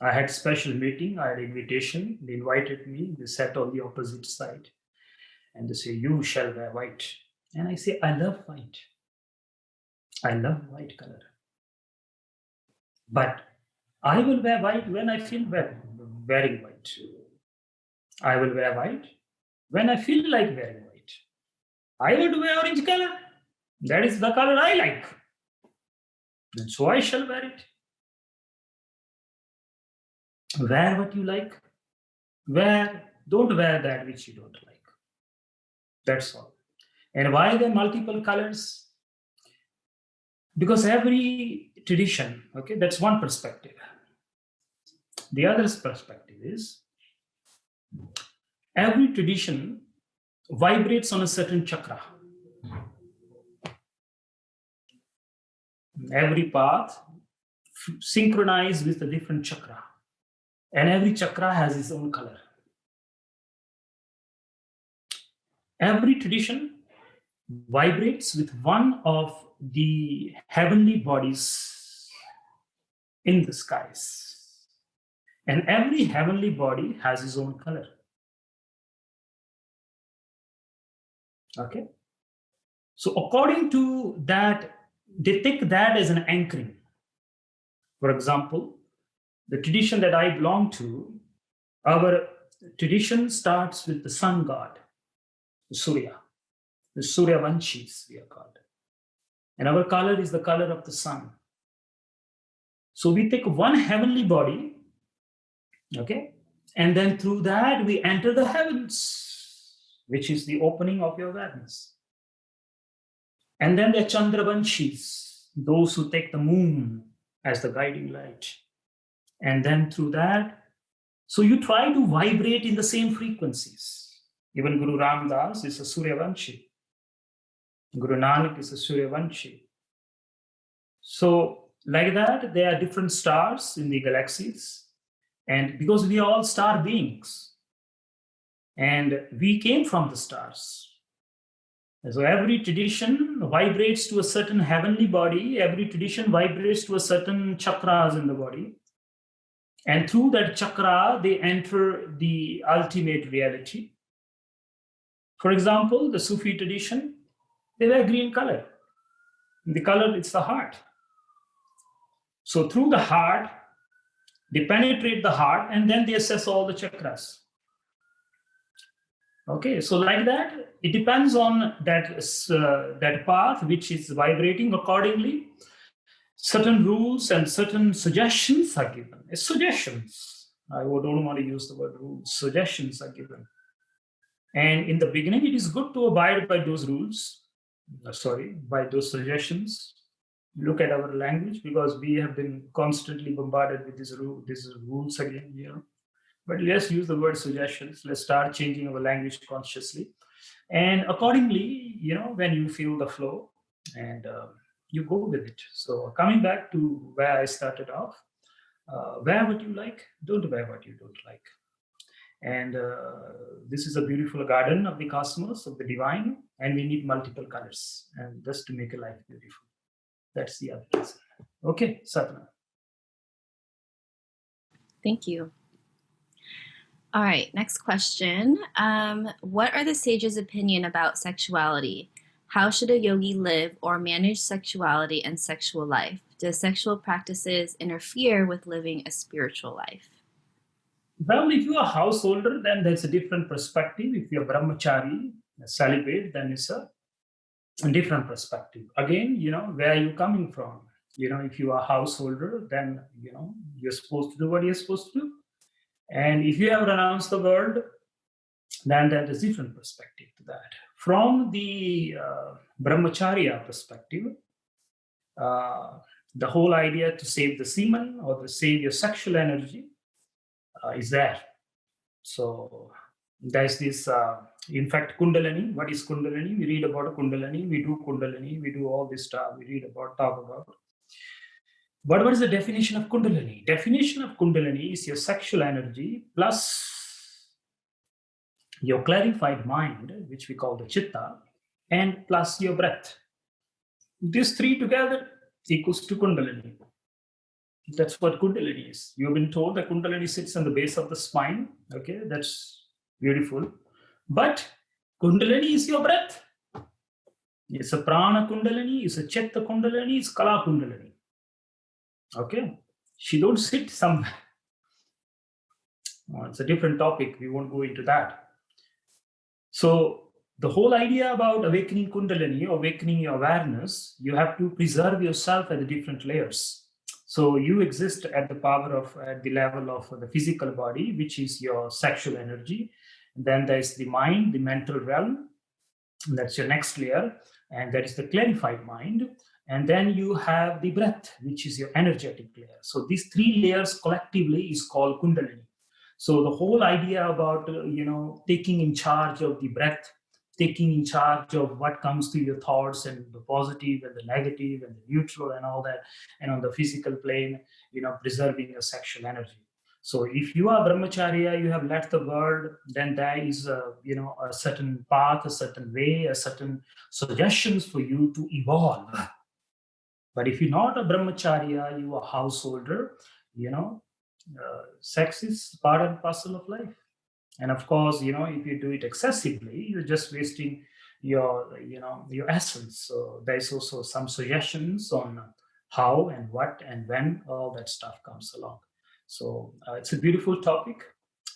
I had special meeting, I had invitation, they invited me, they sat on the opposite side, and they say, you shall wear white. And I say, I love white. I love white color. But I will wear white when I feel wearing white. I will wear white when I feel like wearing white. I would wear orange color. That is the color I like. And so I shall wear it. Wear what you like. Don't wear that which you don't like. That's all. And why there are multiple colors? Because every tradition, okay, that's one perspective. The other perspective is every tradition vibrates on a certain chakra. Every path synchronizes with a different chakra. And every chakra has its own color. Every tradition vibrates with one of the heavenly bodies in the skies. And every heavenly body has its own color. Okay? So according to that, they take that as an anchoring. For example, the tradition that I belong to, our tradition starts with the sun god, the Surya. The Suryavanshis, we are called. And our color is the color of the sun. So we take one heavenly body, okay, and then through that we enter the heavens, which is the opening of your awareness. And then the Chandravanshis, those who take the moon as the guiding light. And then through that, so you try to vibrate in the same frequencies. Even Guru Ramdas is a Suryavanshi. Guru Nanak is a Suryavanshi. So like that, there are different stars in the galaxies. And because we are all star beings, and we came from the stars. And so every tradition vibrates to a certain heavenly body. Every tradition vibrates to a certain chakras in the body. And through that chakra, they enter the ultimate reality. For example, the Sufi tradition, they wear green color. The color, it's the heart. So through the heart, they penetrate the heart and then they assess all the chakras. Okay, so like that, it depends on that path which is vibrating accordingly. Certain rules and certain suggestions are given. Suggestions. I don't want to use the word rules. Suggestions are given. And in the beginning, it is good to abide by those rules. By those suggestions. Look at our language because we have been constantly bombarded with these rules again. But let's use the word suggestions. Let's start changing our language consciously. And accordingly, when you feel the flow and you go with it. So coming back to where I started off, wear what you like, don't wear what you don't like. And this is a beautiful garden of the cosmos, of the divine, and we need multiple colors and just to make a life beautiful. That's the other reason. Okay, Satna. Thank you. All right, next question. What are the sages' opinion about sexuality? How should a yogi live or manage sexuality and sexual life? Do sexual practices interfere with living a spiritual life? Well, if you're a householder, then there's a different perspective. If you're brahmachari, a celibate, then it's a different perspective. Again, where are you coming from? If you are a householder, then, you're supposed to do what you're supposed to do. And if you have renounced the world, then there's a different perspective to that. From the brahmacharya perspective, the whole idea to save the semen or to save your sexual energy is there. So there's this, in fact, Kundalini. What is Kundalini? We read about a Kundalini, we do Kundalini, we do all this stuff, we read about, talk about. But what is the definition of Kundalini? Definition of Kundalini is your sexual energy plus your clarified mind, which we call the chitta, and plus your breath. These three together equals to Kundalini. That's what Kundalini is. You've been told that Kundalini sits on the base of the spine. Okay, that's beautiful. But Kundalini is your breath. It's a prana Kundalini, it's a chitta Kundalini, it's kala Kundalini. Okay, she don't sit somewhere. It's a different topic. We won't go into that. So the whole idea about awakening Kundalini, awakening your awareness, you have to preserve yourself at the different layers. So you exist at the level of the physical body, which is your sexual energy. And then there's the mind, the mental realm. That's your next layer. And that is the clarified mind. And then you have the breath, which is your energetic layer. So these three layers collectively is called Kundalini. So the whole idea about, taking in charge of the breath, taking in charge of what comes to your thoughts and the positive and the negative and the neutral and all that, and on the physical plane, preserving your sexual energy. So if you are brahmacharya, you have left the world, then there is a certain path, a certain way, a certain suggestions for you to evolve. But if you're not a brahmacharya, you are a householder, sex is part and parcel of life. And of course, if you do it excessively, you're just wasting your essence. So there's also some suggestions on how and what and when all that stuff comes along. So it's a beautiful topic.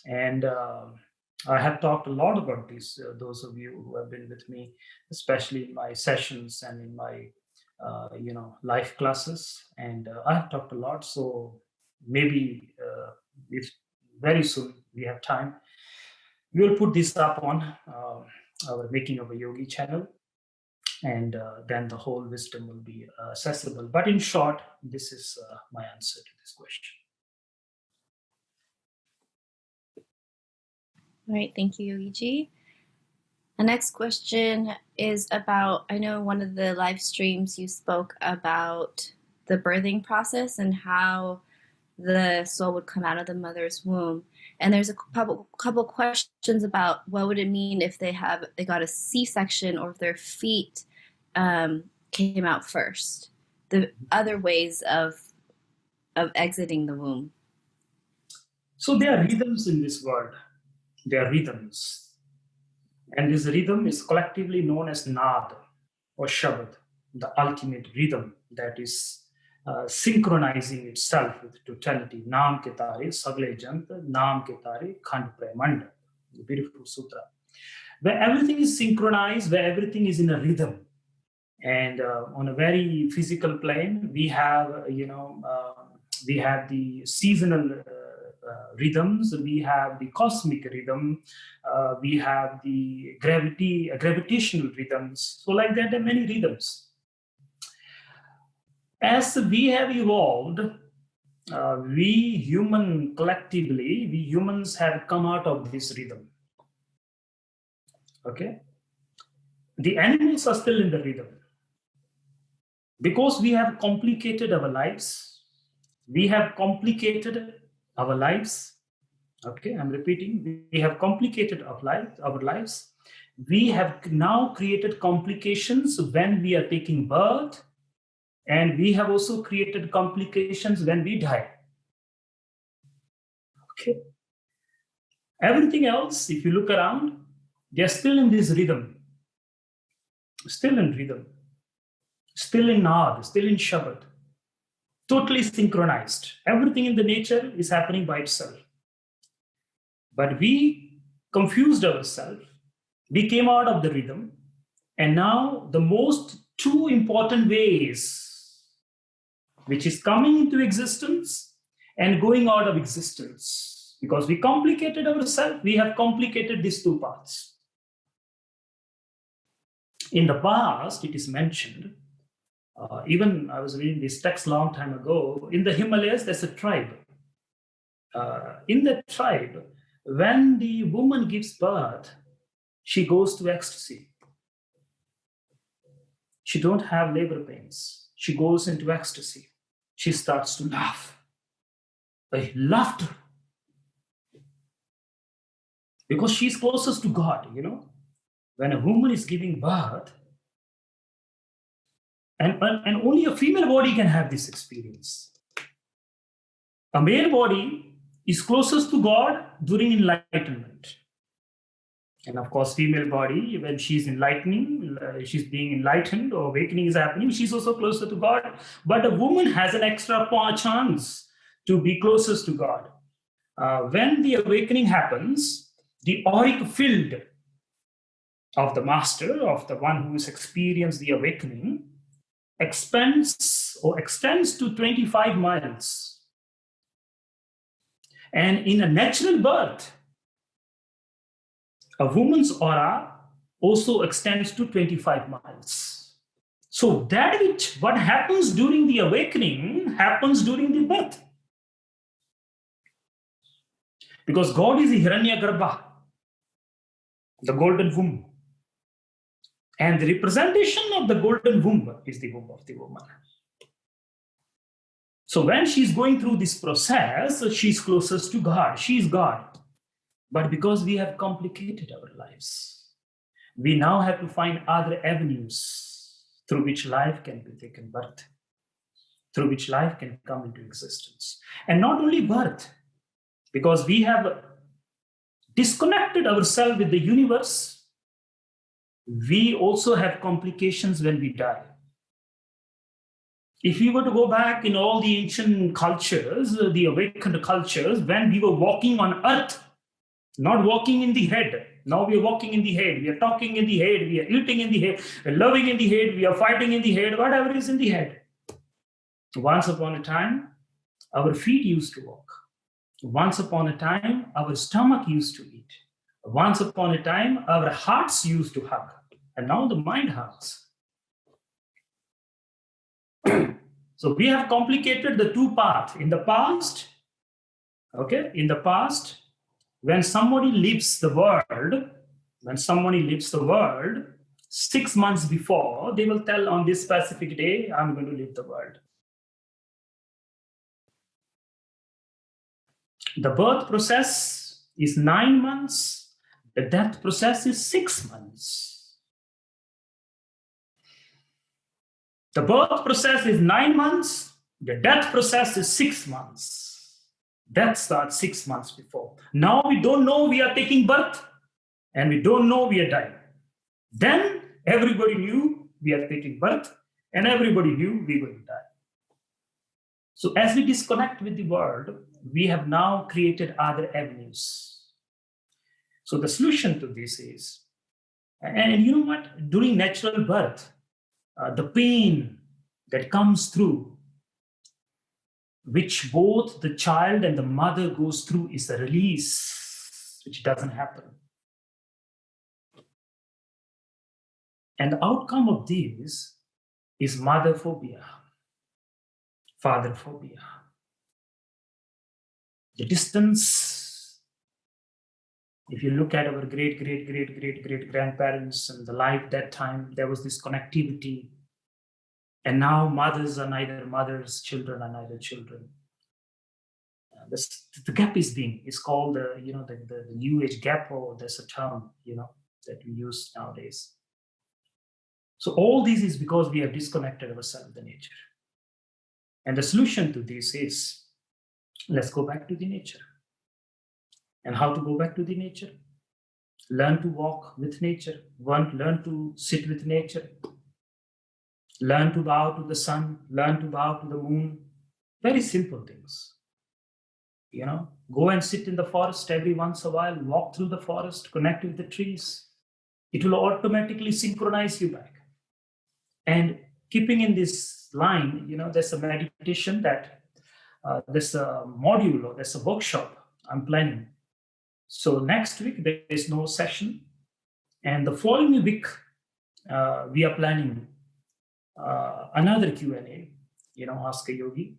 And I have talked a lot about this, those of you who have been with me, especially in my sessions and in my live classes. And I have talked a lot. So maybe if very soon we have time, we will put this up on our Making of a Yogi channel, and then the whole wisdom will be accessible. But in short, this is my answer to this question. All right, thank you, Yogi Ji. The next question is about, I know one of the live streams you spoke about the birthing process and how the soul would come out of the mother's womb. And there's a couple questions about what would it mean if they got a C-section or if their feet came out first. The other ways of exiting the womb. So there are rhythms in this world. There are rhythms. And this rhythm is collectively known as Nad or Shabad, the ultimate rhythm that is synchronizing itself with totality. Naam ke tare, sagle jant, naam ke tare, khand premand. The beautiful sutra. where everything is synchronized, where everything is in a rhythm. And on a very physical plane, we have, we have the seasonal rhythms, we have the cosmic rhythm, we have the gravitational rhythms. So like that, there are many rhythms. As we have evolved, we humans have come out of this rhythm. Okay? The animals are still in the rhythm. Because we have complicated our lives, Okay, I'm repeating, we have complicated our lives. We have now created complications when we are taking birth, and we have also created complications when we die. Okay. Everything else, if you look around, they're still in this rhythm. Still in rhythm. Still in Naad, still in Shabad. Totally synchronized. Everything in the nature is happening by itself. But we confused ourselves. We came out of the rhythm. And now the most two important ways, which is coming into existence and going out of existence. Because we complicated ourselves, we have complicated these two parts. In the past, it is mentioned, even I was reading this text long time ago, in the Himalayas, there's a tribe. In that tribe, when the woman gives birth, she goes to ecstasy. She don't have labor pains. She goes into ecstasy. She starts to laugh. Laughter. Because she's closest to God, When a woman is giving birth, and only a female body can have this experience. A male body is closest to God during enlightenment. And of course, female body, when she's enlightening, she's being enlightened or awakening is happening, she's also closer to God. But a woman has an extra chance to be closest to God. When the awakening happens, the auric field of the master, of the one who has experienced the awakening, extends to 25 miles. And in a natural birth, a woman's aura also extends to 25 miles. So what happens during the awakening happens during the birth. Because God is the Hiranyagarbha, the golden womb. And the representation of the golden womb is the womb of the woman. So when she's going through this process, she's closest to God. She's God. But because we have complicated our lives, we now have to find other avenues through which life can be taken birth, through which life can come into existence. And not only birth, because we have disconnected ourselves with the universe, we also have complications when we die. If we were to go back in all the ancient cultures, the awakened cultures, when we were walking on earth, not walking in the head. Now we are walking in the head. We are talking in the head. We are eating in the head. We are loving in the head. We are fighting in the head. Whatever is in the head. Once upon a time, our feet used to walk. Once upon a time, our stomach used to eat. Once upon a time, our hearts used to hug. And now the mind hugs. So we have complicated the two paths. In the past, when somebody leaves the world, 6 months before, they will tell on this specific day, I'm going to leave the world. The birth process is 9 months. The death process is 6 months. The birth process is 9 months. The death process is 6 months. Death starts 6 months before. Now we don't know we are taking birth, and we don't know we are dying. Then everybody knew we are taking birth, and everybody knew we will die. So as we disconnect with the world, we have now created other avenues. So the solution to this is, and you know what? During natural birth, the pain that comes through, which both the child and the mother goes through, is a release, which doesn't happen. And the outcome of this is mother phobia, father phobia. The distance, if you look at our great grandparents and the life that time, there was this connectivity. And now mothers are neither mothers, children are neither children. The gap is called the new age gap, or there's a term that we use nowadays. So all this is because we have disconnected ourselves with the nature. And the solution to this is, let's go back to the nature. And how to go back to the nature? Learn to walk with nature. Learn to sit with nature. Learn to bow to the sun. Learn to bow to the moon. Very simple things. Go and sit in the forest every once in a while. Walk through the forest. Connect with the trees. It will automatically synchronize you back. And keeping in this line, there's a meditation that there's a module or there's a workshop I'm planning. So next week, there is no session. And the following week, we are planning another Q&A, Ask a Yogi.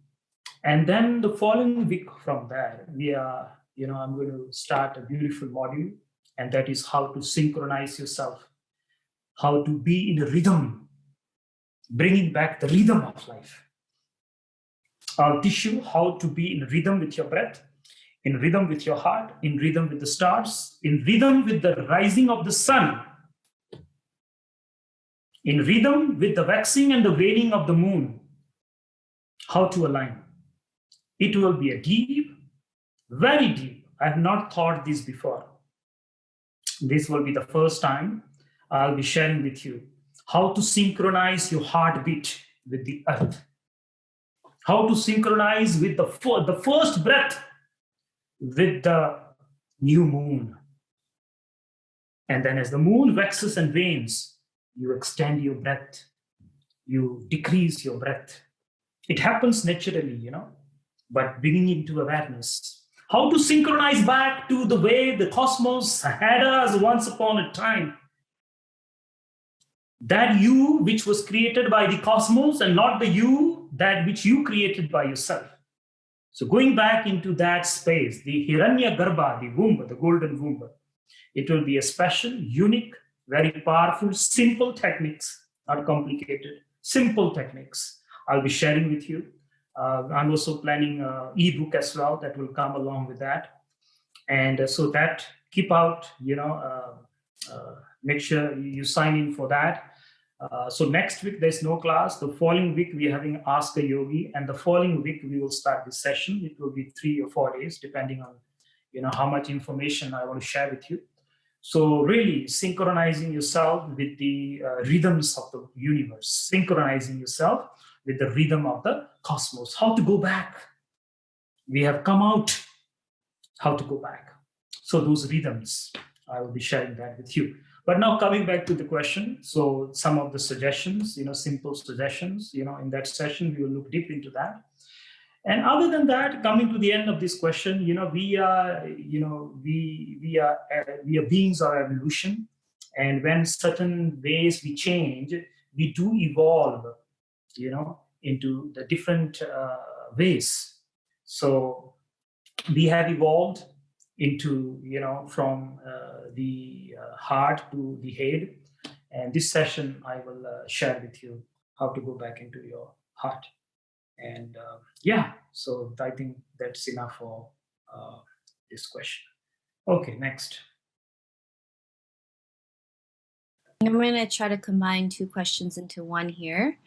And then the following week from there, we are, I'm going to start a beautiful module. And that is how to synchronize yourself, how to be in a rhythm, bringing back the rhythm of life. I'll teach you how to be in rhythm with your breath, in rhythm with your heart, in rhythm with the stars, in rhythm with the rising of the sun, in rhythm with the waxing and the waning of the moon, how to align. It will be a deep, very deep. I have not thought this before. This will be the first time I'll be sharing with you how to synchronize your heartbeat with the earth, how to synchronize with the first breath with the new moon. And then as the moon waxes and wanes, you extend your breath, you decrease your breath. It happens naturally, but bringing into awareness. How to synchronize back to the way the cosmos had us once upon a time. That you which was created by the cosmos and not the you that which you created by yourself. So going back into that space, the Hiranya Garbha, the womb, the golden womb, it will be a special, unique, very powerful, simple techniques, not complicated, simple techniques I'll be sharing with you. I'm also planning an ebook as well that will come along with that. And so that, keep out, make sure you sign in for that. So next week, there's no class. The following week, we're having Ask a Yogi. And the following week, we will start this session. It will be 3 or 4 days, depending on, how much information I want to share with you. So really synchronizing yourself with the rhythms of the universe, synchronizing yourself with the rhythm of the cosmos. How to go back. We have come out. How to go back. So those rhythms, I will be sharing that with you. But now coming back to the question, so some of the suggestions, simple suggestions, in that session, we will look deep into that. And other than that, coming to the end of this question, we are beings of evolution. And when certain ways we change, we do evolve, into the different ways. So we have evolved into, from the heart to the head. And this session, I will share with you how to go back into your heart. And so I think that's enough for this question. Okay, next. I'm going to try to combine 2 questions into one here.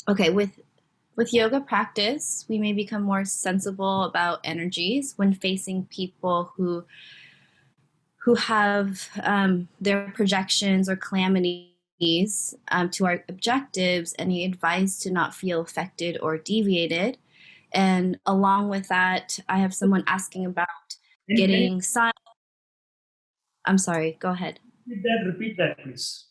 Okay, with yoga practice, we may become more sensible about energies when facing people who have their projections or calamities to our objectives, and he advised to not feel affected or deviated. And along with that, I have someone asking about getting signs I'm sorry, go ahead. Repeat that, please.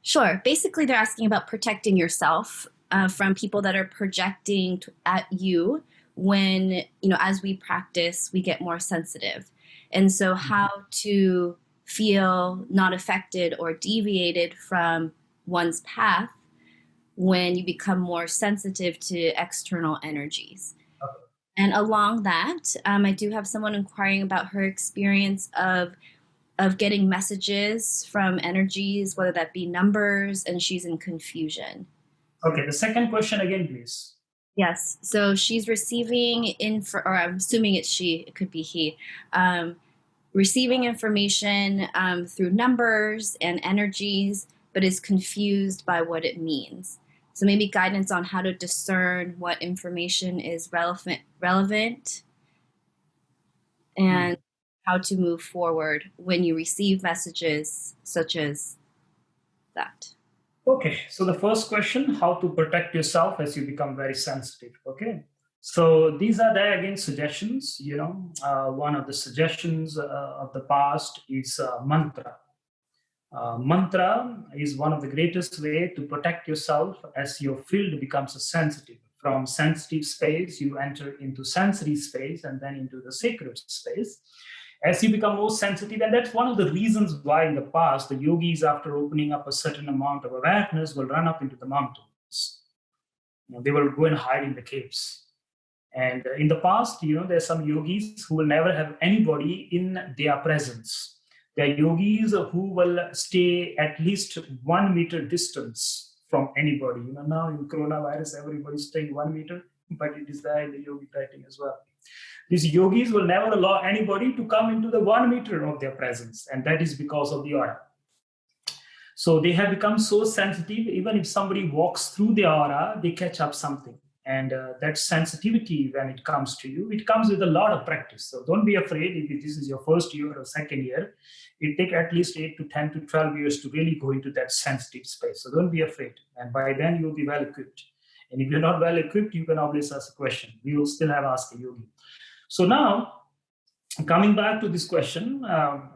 Sure. Basically, they're asking about protecting yourself from people that are projecting at you when, as we practice, we get more sensitive. And so how to feel not affected or deviated from one's path when you become more sensitive to external energies. Okay. And along that, I do have someone inquiring about her experience of getting messages from energies, whether that be numbers, and she's in confusion. Okay, the second question again, please. Yes, so she's receiving or I'm assuming it's she, it could be he, receiving information through numbers and energies, but is confused by what it means. So maybe guidance on how to discern what information is relevant and how to move forward when you receive messages such as that. Okay, so the first question, how to protect yourself as you become very sensitive. Okay, so these are there again suggestions. One of the suggestions of the past is mantra. Mantra is one of the greatest way to protect yourself as your field becomes sensitive. From sensitive space, you enter into sensory space and then into the sacred space. As you become more sensitive, and that's one of the reasons why in the past the yogis, after opening up a certain amount of awareness, will run up into the mountains. They will go and hide in the caves. And in the past, there's some yogis who will never have anybody in their presence. There are yogis who will stay at least 1 meter distance from anybody. Now in coronavirus, everybody's staying 1 meter, but it is there in the yogi writing as well. These yogis will never allow anybody to come into the 1 meter of their presence, and that is because of the aura. So they have become so sensitive, even if somebody walks through the aura, they catch up something. And that sensitivity, when it comes to you, it comes with a lot of practice. So don't be afraid if this is your first year or second year. It takes at least 8 to 10 to 12 years to really go into that sensitive space. So don't be afraid. And by then you'll be well equipped. And if you're not well equipped, you can always ask a question. We will still have Ask a Yogi. So now, coming back to this question,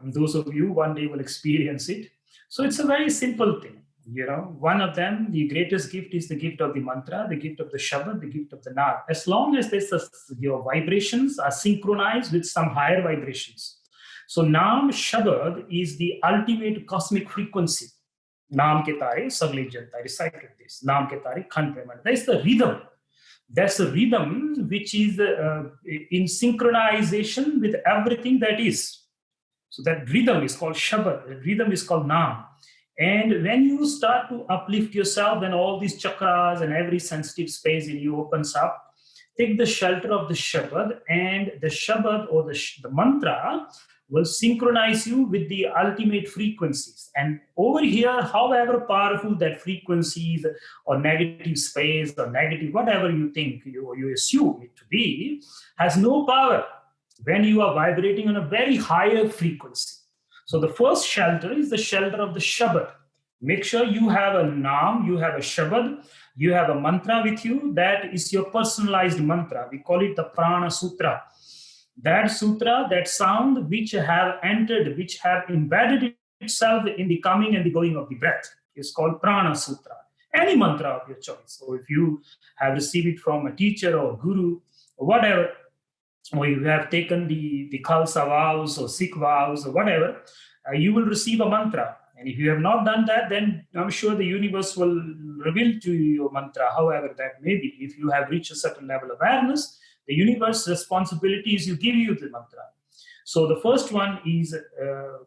those of you one day will experience it. So it's a very simple thing. One of them, the greatest gift is the gift of the mantra, the gift of the Shabad, the gift of the Naam. As long as your vibrations are synchronized with some higher vibrations. So Naam Shabad is the ultimate cosmic frequency. Naam ke tare, sagle janta, recited this. Naam ke tare, khan payment. That's the rhythm. That's a rhythm which is in synchronization with everything that is. So that rhythm is called Shabad. The rhythm is called Naam. And when you start to uplift yourself, then all these chakras and every sensitive space in you opens up. Take the shelter of the Shabad, and the Shabad or the mantra will synchronize you with the ultimate frequencies. And over here, however powerful that frequencies or negative space or negative, whatever you think, you assume it to be, has no power when you are vibrating on a very higher frequency. So the first shelter is the shelter of the Shabad. Make sure you have a Naam, you have a Shabad, you have a mantra with you. That is your personalized mantra. We call it the Prana Sutra. That sutra, that sound which have entered, which have embedded itself in the coming and the going of the breath is called Prana Sutra. Any mantra of your choice. So if you have received it from a teacher or guru or whatever, or you have taken the Khalsa vows or Sikh vows or whatever, you will receive a mantra. And if you have not done that, then I'm sure the universe will reveal to you your mantra, however that may be. If you have reached a certain level of awareness, the universe's responsibility is to give you the mantra. So the first one is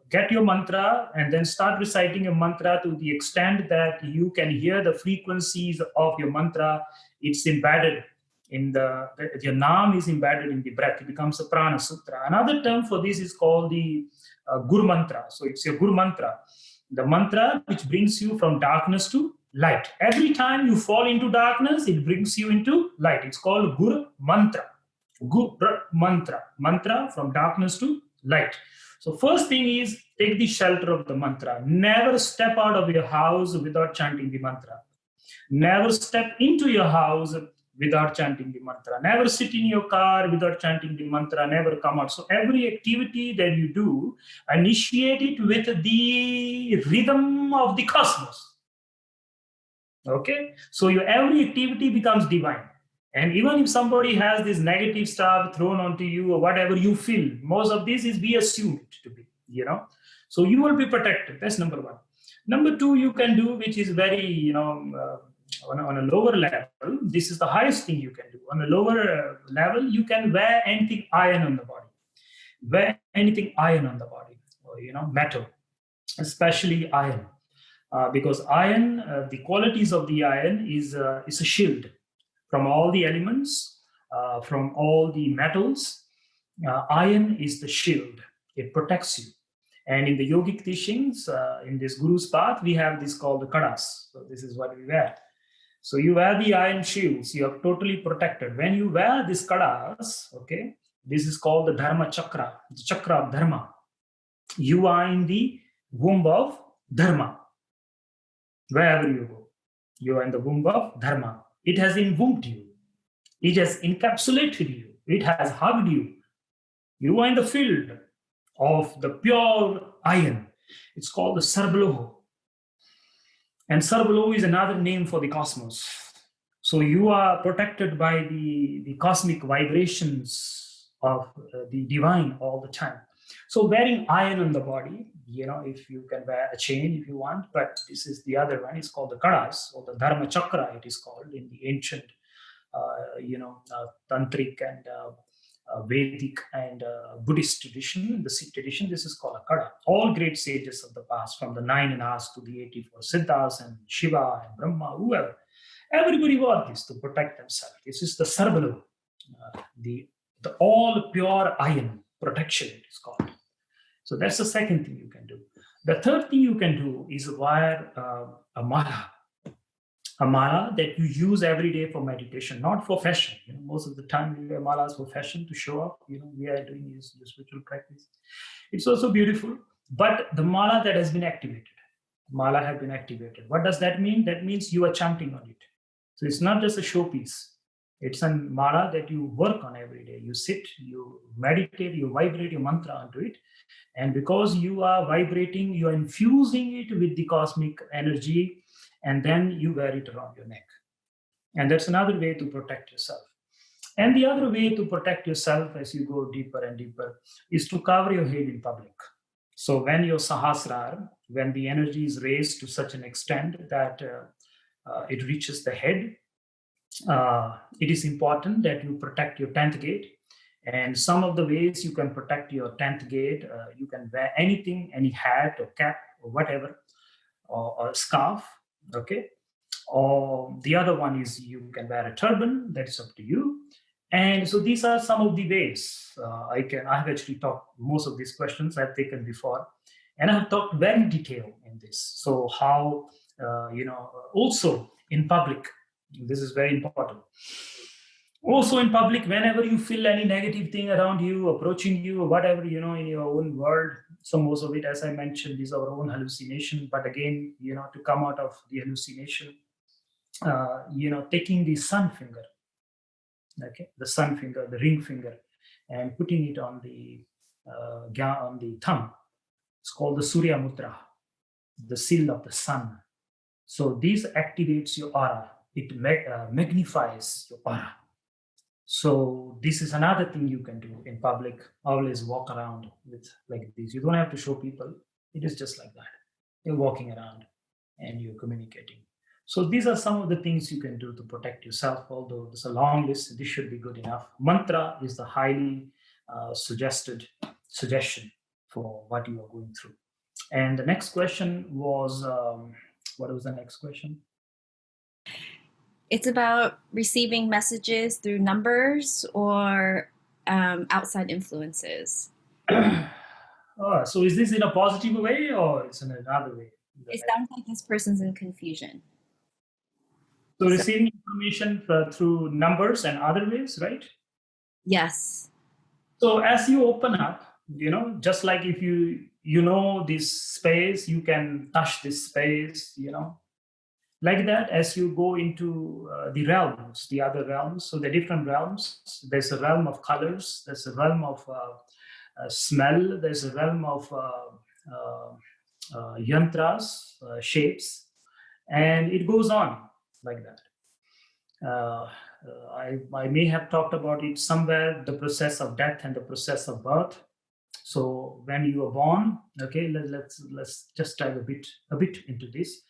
get your mantra and then start reciting a mantra to the extent that you can hear the frequencies of your mantra. It's embedded in your Naam is embedded in the breath. It becomes a Prana Sutra. Another term for this is called the Guru Mantra. So it's your Guru Mantra. The mantra which brings you from darkness to light. Every time you fall into darkness, it brings you into light. It's called Guru Mantra. Guru Mantra. Mantra from darkness to light. So first thing is take the shelter of the mantra. Never step out of your house without chanting the mantra. Never step into your house without chanting the mantra. Never sit in your car without chanting the mantra. Never come out. So every activity that you do, initiate it with the rhythm of the cosmos. Okay? So your every activity becomes divine. And even if somebody has this negative stuff thrown onto you or whatever you feel, most of this is we assume it to be, So you will be protected. That's number one. Number two, you can do, which is very, on a lower level, this is the highest thing you can do. On a lower level, you can wear anything iron on the body. Wear anything iron on the body, or, metal, especially iron. Because iron, the qualities of the iron is a shield from all the elements, from all the metals. Iron is the shield. It protects you. And in the yogic teachings, in this Guru's path, we have this called the kadas. So this is what we wear. So you wear the iron shields, you are totally protected. When you wear this kadas, okay, this is called the Dharma Chakra, the Chakra of Dharma. You are in the womb of Dharma. Wherever you go, you are in the womb of Dharma. It has inwombed you. It has encapsulated you. It has hugged you. You are in the field of the pure iron. It's called the Sarbaloho. And Sarbaloho is another name for the cosmos. So you are protected by the cosmic vibrations of the divine all the time. So wearing iron on the body, if you can wear a chain if you want, but this is the other one. It's called the kadas, or the Dharma Chakra, it is called in the ancient, Tantric and Vedic and Buddhist tradition, the Sikh tradition. This is called a kada. All great sages of the past, from the 9 Annas to the 84 Siddhas and Shiva and Brahma, whoever, everybody wore this to protect themselves. This is the Sarbalo, the all pure iron protection, it is called. So that's the second thing you can do. The third thing you can do is wear a mala that you use every day for meditation, not for fashion. Most of the time we wear malas for fashion to show up. We are doing this spiritual practice. It's also beautiful, but the mala that has been activated. Mala have been activated. What does that mean? That means you are chanting on it. So it's not just a showpiece. It's a mala that you work on every day. You sit, you meditate, you vibrate your mantra onto it. And because you are vibrating, you are infusing it with the cosmic energy, and then you wear it around your neck. And that's another way to protect yourself. And the other way to protect yourself as you go deeper and deeper is to cover your head in public. So when your sahasrara, when the energy is raised to such an extent that it reaches the head, it is important that you protect your 10th gate. And some of the ways you can protect your 10th gate, you can wear anything, any hat or cap or whatever, or a scarf, okay? Or the other one is you can wear a turban, that's up to you. And so these are some of the ways I have actually talked most of these questions I've taken before. And I have talked very detail in this. So how, also in public, this is very important. Also in public, whenever you feel any negative thing around you, approaching you, or whatever, in your own world, so most of it, as I mentioned, is our own hallucination. But again, to come out of the hallucination, taking the sun finger, okay, the sun finger, the ring finger, and putting it on the thumb. It's called the Surya Mudra, the seal of the sun. So this activates your aura. It magnifies your aura. So this is another thing you can do in public. Always walk around with like this. You don't have to show people. It is just like that. You're walking around and you're communicating. So these are some of the things you can do to protect yourself, although there's a long list. This should be good enough. Mantra is the highly suggestion for what you are going through. And the next question was, what was the next question? It's about receiving messages through numbers or outside influences. So is this in a positive way or it's in another way? It sounds like this person's in confusion. So receiving information through numbers and other ways, right? Yes. So as you open up, just like if you know this space, you can touch this space, Like that, as you go into the realms, the other realms, so the different realms, there's a realm of colors, there's a realm of smell, there's a realm of yantras, shapes, and it goes on like that. I may have talked about it somewhere, the process of death and the process of birth. So when you are born, okay, let's just dive a bit into this.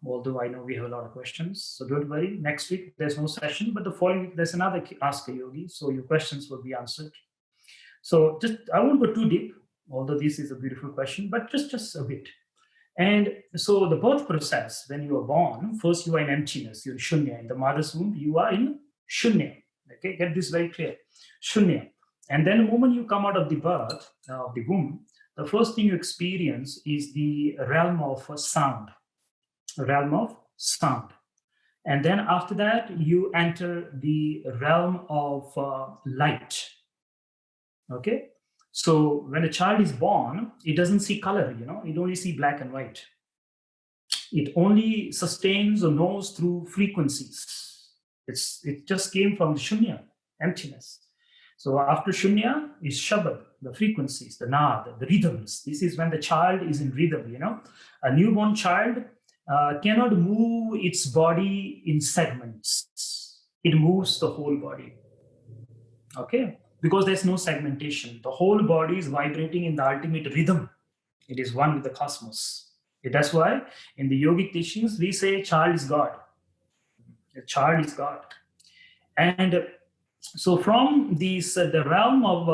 Although I know we have a lot of questions, so don't worry. Next week there's no session, but the following week there's another Ask a Yogi, so your questions will be answered. So just I won't go too deep, although this is a beautiful question, but just a bit. And so the birth process, when you are born, first you are in emptiness, you're in shunya. In the mother's womb, you are in shunya. Okay, get this very clear. Shunya. And then the moment you come out of the birth, of the womb, the first thing you experience is the realm of sound. Realm of sound. And then after that, you enter the realm of light. Okay? So when a child is born, it doesn't see color, it only see black and white. It only sustains or knows through frequencies. It just came from the shunya, emptiness. So after shunya is shabad, the frequencies, the nad, the rhythms. This is when the child is in rhythm, A newborn child cannot move its body in segments. It moves the whole body. Okay? Because there's no segmentation. The whole body is vibrating in the ultimate rhythm. It is one with the cosmos. That's why in the yogic teachings, we say child is God. The child is God. And so from these, the realm of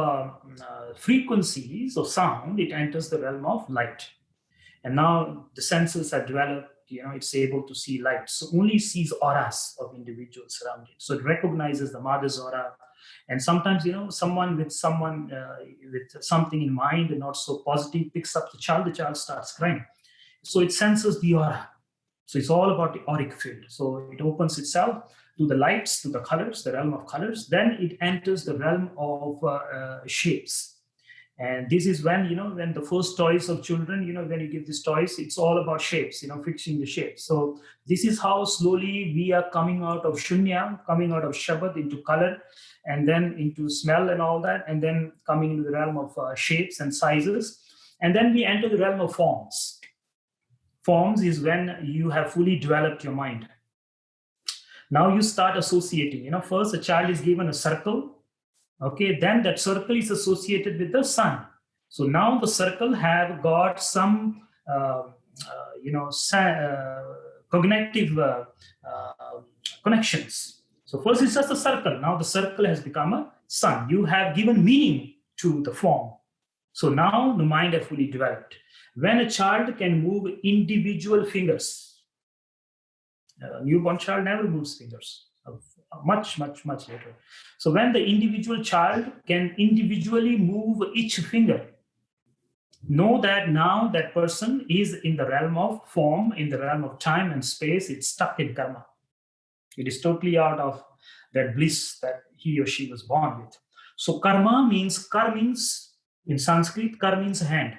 frequencies of sound, it enters the realm of light. And now the senses are developed, it's able to see light. So only sees auras of individuals around it. So it recognizes the mother's aura. And sometimes, someone with something in mind and not so positive picks up the child starts crying. So it senses the aura. So it's all about the auric field. So it opens itself to the lights, to the colors, the realm of colors. Then it enters the realm of shapes. And this is when, when the first toys of children, when you give these toys, it's all about shapes, fixing the shapes. So this is how slowly we are coming out of shunya, coming out of shabad into color, and then into smell and all that, and then coming into the realm of shapes and sizes. And then we enter the realm of forms. Forms is when you have fully developed your mind. Now you start associating. First a child is given a circle. Okay, then that circle is associated with the sun. So now the circle have got some, cognitive connections. So first it's just a circle. Now the circle has become a sun. You have given meaning to the form. So now the mind has fully developed. When a child can move individual fingers, a newborn child never moves fingers. Much later. So when the individual child can individually move each finger, know that now that person is in the realm of form, in the realm of time and space. It's stuck in karma. It is totally out of that bliss that he or she was born with. So karma means, kar means, in Sanskrit, kar means hand.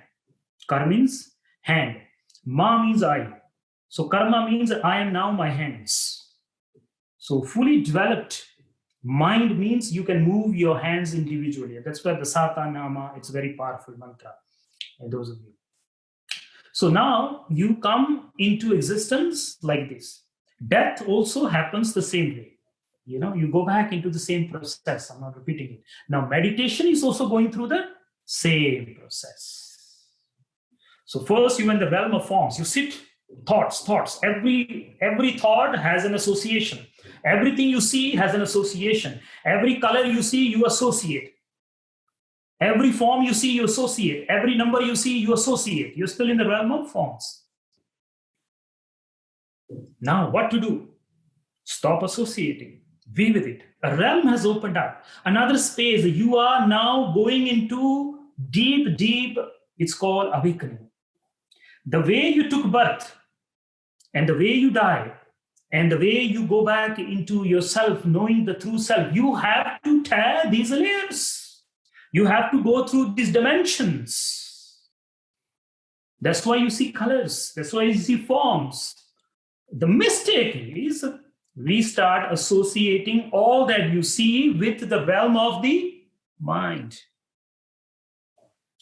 Kar means hand. Ma means I. So karma means I am now my hands. So fully developed mind means you can move your hands individually. That's where the Sata Nama, it's a very powerful mantra. And those of you. So now you come into existence like this. Death also happens the same way. You go back into the same process. I'm not repeating it. Now meditation is also going through the same process. So first you are in the realm of forms. You sit, thoughts. Every thought has an association. Everything you see has an association. Every color you see, you associate. Every form you see, you associate. Every number you see, you associate. You're still in the realm of forms. Now, what to do? Stop associating. Be with it. A realm has opened up. Another space. You are now going into deep, it's called awakening. The way you took birth and the way you die and the way you go back into yourself, knowing the true self, you have to tear these layers. You have to go through these dimensions. That's why you see colors. That's why you see forms. The mistake is we start associating all that you see with the realm of the mind.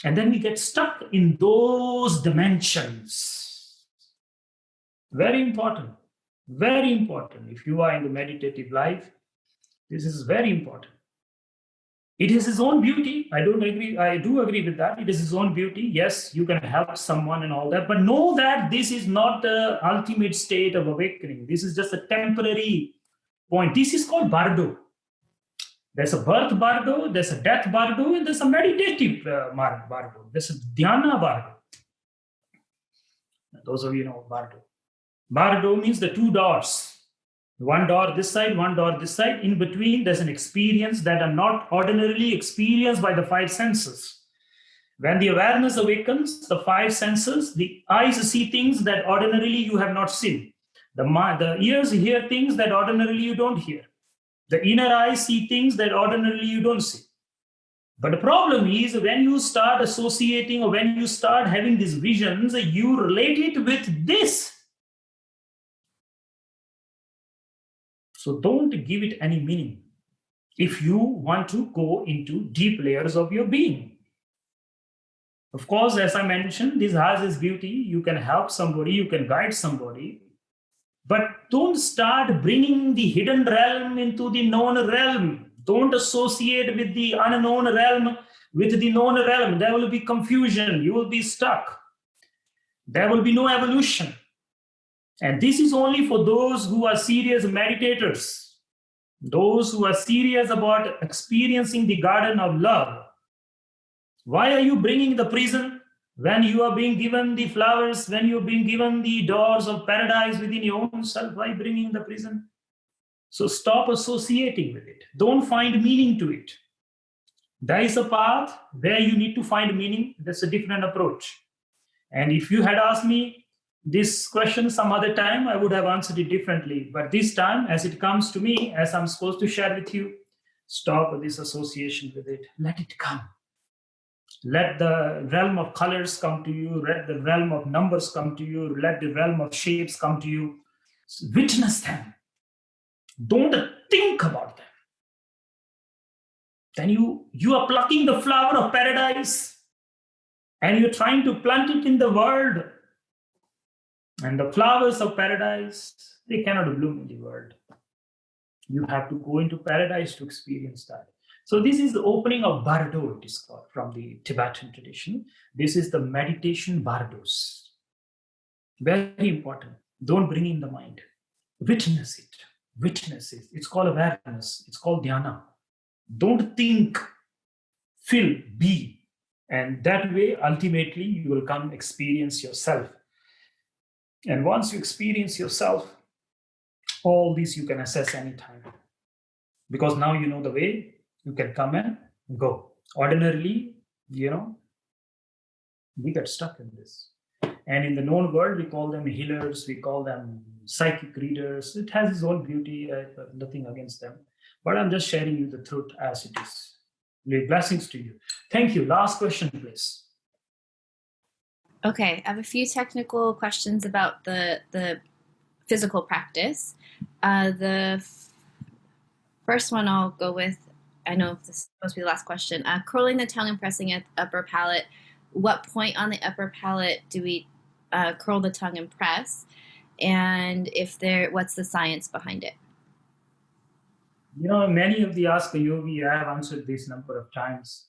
And then we get stuck in those dimensions. Very important. Very important. If you are in the meditative life, this is very important. It is his own beauty. I do agree with that. It is his own beauty. Yes, you can help someone and all that, but know that this is not the ultimate state of awakening. This is just a temporary point. This is called Bardo. There's a birth Bardo, there's a death Bardo, and there's a meditative Bardo. There's a dhyana Bardo. Those of you know Bardo. Bardo means the two doors. One door this side, one door this side. In between, there's an experience that are not ordinarily experienced by the five senses. When the awareness awakens, the five senses, the eyes see things that ordinarily you have not seen. The ears hear things that ordinarily you don't hear. The inner eyes see things that ordinarily you don't see. But the problem is when you start associating or when you start having these visions, you relate it with this. So don't give it any meaning if you want to go into deep layers of your being. Of course, as I mentioned, this has its beauty. You can help somebody, you can guide somebody, but don't start bringing the hidden realm into the known realm. Don't associate with the unknown realm with the known realm. There will be confusion. You will be stuck. There will be no evolution. And this is only for those who are serious meditators, those who are serious about experiencing the garden of love. Why are you bringing the prison when you are being given the flowers, when you're being given the doors of paradise within your own self? Why bringing the prison? So stop associating with it. Don't find meaning to it. There is a path where you need to find meaning. That's a different approach. And if you had asked me this question some other time, I would have answered it differently. But this time, as it comes to me, as I'm supposed to share with you, stop this association with it. Let it come. Let the realm of colors come to you. Let the realm of numbers come to you. Let the realm of shapes come to you. Witness them. Don't think about them. Then you are plucking the flower of paradise and you're trying to plant it in the world. And the flowers of paradise, they cannot bloom in the world. You have to go into paradise to experience that. So this is the opening of Bardo, it is called, from the Tibetan tradition. This is the meditation Bardos. Very important. Don't bring in the mind. Witness it. Witness it. It's called awareness. It's called dhyana. Don't think, feel, be. And that way, ultimately, you will come experience yourself. And once you experience yourself, all this you can assess anytime. Because now you know the way, you can come and go. Ordinarily, we get stuck in this. And in the known world, we call them healers, we call them psychic readers. It has its own beauty, nothing against them. But I'm just sharing you the truth as it is. Blessings to you. Thank you. Last question, please. Okay, I have a few technical questions about the physical practice. The first one I'll go with, I know this is supposed to be the last question. Curling the tongue and pressing at the upper palate. What point on the upper palate do we curl the tongue and press? And what's the science behind it? Many of the Ask a Yogi, I have answered this number of times.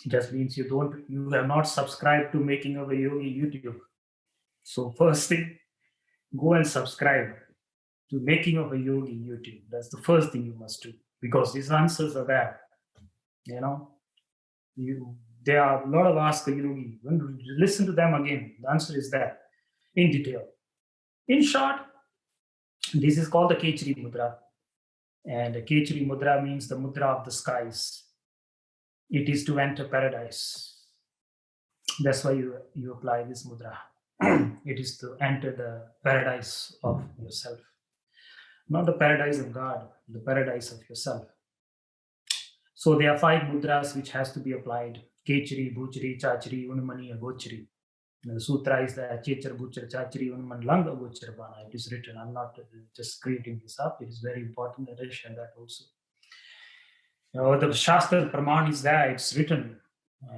It just means you have not subscribed to Making of a Yogi YouTube. So first thing, go and subscribe to Making of a Yogi YouTube. That's the first thing you must do, because these answers are there. There are a lot of Ask a Yogi. When you listen to them again, the answer is there in detail. In short, this is called the Kechari Mudra. And the Kechari Mudra means the Mudra of the skies. It is to enter paradise. That's why you apply this mudra. It is to enter the paradise of yourself. Not the paradise of God, the paradise of yourself. So there are 5 mudras which has to be applied. Kechari, Bhujari, Chachari, Unmani, and Gochari. The sutra is the Chechar Buchar Chachri Unman Lang Buchar Bana. It is written. I'm not just creating this up. It is very important that I share that also. The Shastra Praman is there. It's written.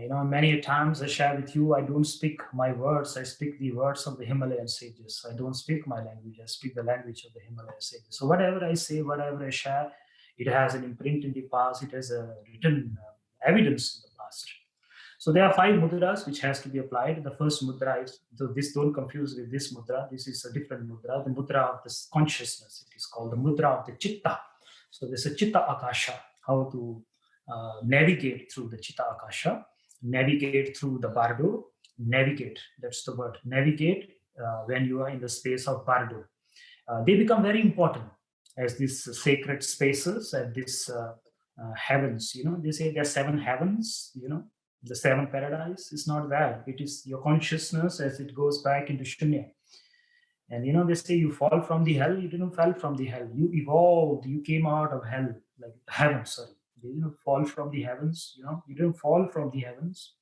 Many times I share with you, I don't speak my words. I speak the words of the Himalayan sages. I don't speak my language. I speak the language of the Himalayan sages. So whatever I say, whatever I share, it has an imprint in the past. It has a written evidence in the past. So there are 5 mudras which has to be applied. The first mudra is, so this don't confuse with this mudra. This is a different mudra, the mudra of the consciousness. It is called the mudra of the chitta. So there's a chitta akasha, how to navigate through the chitta akasha, navigate through the bardo, navigate, that's the word, navigate when you are in the space of bardo. They become very important as these sacred spaces and these heavens. They say there are 7 heavens, the 7 paradise is not that. It is your consciousness as it goes back into shunya. And they say you fall from the hell. You didn't fall from the hell. You evolved. You came out of hell, like heaven. Sorry, you didn't fall from the heavens. You didn't fall from the heavens.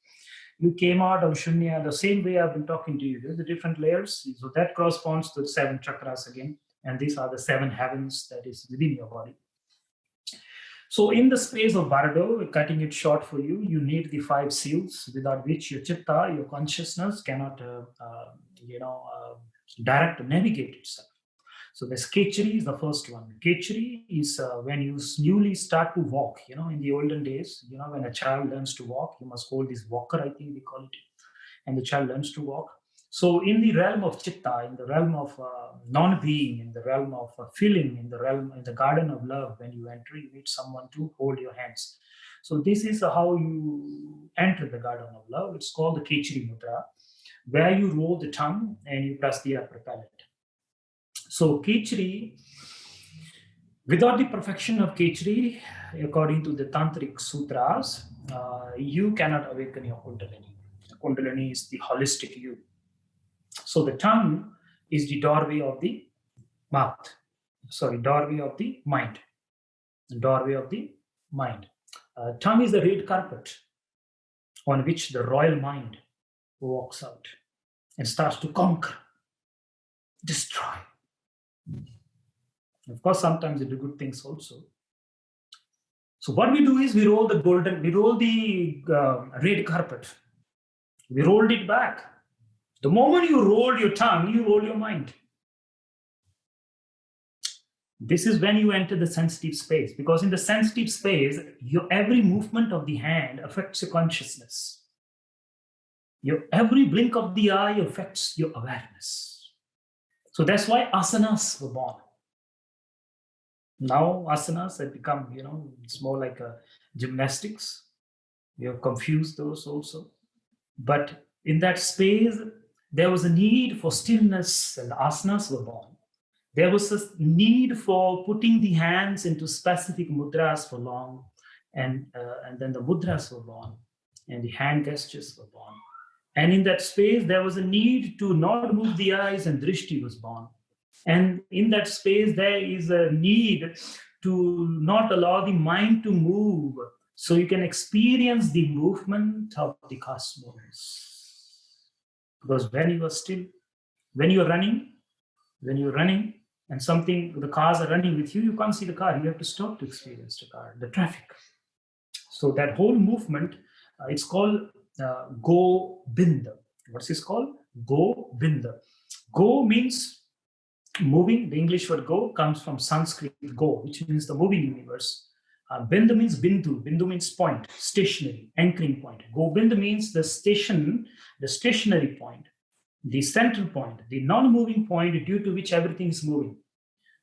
You came out of shunya. The same way I've been talking to you. There's the different layers. So that corresponds to the 7 chakras again. And these are the 7 heavens that is within your body. So in the space of Bardo, cutting it short for you, you need the 5 seals without which your chitta, your consciousness cannot, direct navigate itself. So the Kechari is the first one. Kechari is when you newly start to walk. In the olden days, when a child learns to walk, you must hold this walker, I think we call it, and the child learns to walk. So in the realm of chitta, in the realm of non-being, in the realm of feeling, in the garden of love, when you enter, you need someone to hold your hands. So this is how you enter the garden of love. It's called the Kechari Mudra, where you roll the tongue and you press the upper palate. So Kechari, without the perfection of Kechari, according to the Tantric Sutras, you cannot awaken your Kundalini. Kundalini is the holistic you. So the tongue is the doorway of the doorway of the mind. The doorway of the mind. Tongue is the red carpet on which the royal mind walks out and starts to conquer, destroy. Of course, sometimes they do good things also. So what we do is we roll the red carpet. We rolled it back. The moment you roll your tongue, you roll your mind. This is when you enter the sensitive space, because in the sensitive space, your every movement of the hand affects your consciousness. Your every blink of the eye affects your awareness. So that's why asanas were born. Now asanas have become, it's more like a gymnastics. You have confused those also. But in that space, there was a need for stillness, and the asanas were born. There was a need for putting the hands into specific mudras for long, and then the mudras were born, and the hand gestures were born. And in that space, there was a need to not move the eyes, and drishti was born. And in that space, there is a need to not allow the mind to move, so you can experience the movement of the cosmos. Because when you are still, when you're running, and the cars are running with you, you can't see the car. You have to stop to experience the car, the traffic. So that whole movement, it's called Go Binda. What's this called? Go Binda. Go means moving. The English word go comes from Sanskrit go, which means the moving universe. Binda means bindu. Bindu means point, stationary, anchoring point. Go Binda means the stationary point, the central point, the non-moving point due to which everything is moving.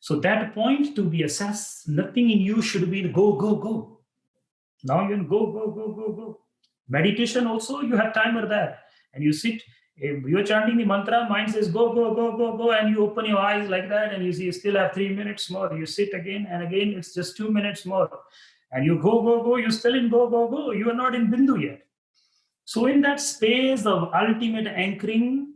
So that point to be assessed, nothing in you should be go, go, go. Now you can go. Meditation also, you have timer there. And you sit, if you're chanting the mantra, mind says go, and you open your eyes like that, and you see you still have 3 minutes more. You sit again and again, it's just 2 minutes more. And you go, you're still in go. You are not in bindu yet. So in that space of ultimate anchoring,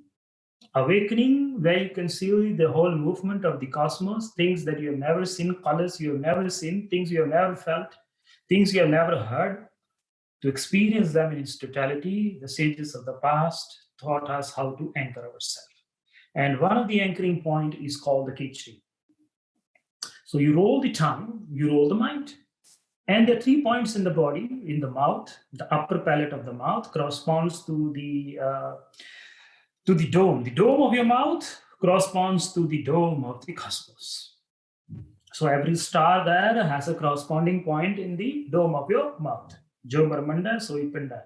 awakening, where you can see the whole movement of the cosmos, things that you have never seen, colors you have never seen, things you have never felt, things you have never heard, to experience them in its totality, the sages of the past, taught us how to anchor ourselves. And one of the anchoring point is called the Khichdi. So you roll the tongue, you roll the mind. And there are 3 points in the body, in the mouth. The upper palate of the mouth corresponds to the dome. The dome of your mouth corresponds to the dome of the cosmos. So every star there has a corresponding point in the dome of your mouth. Jo Brahmanda, so Ipinda.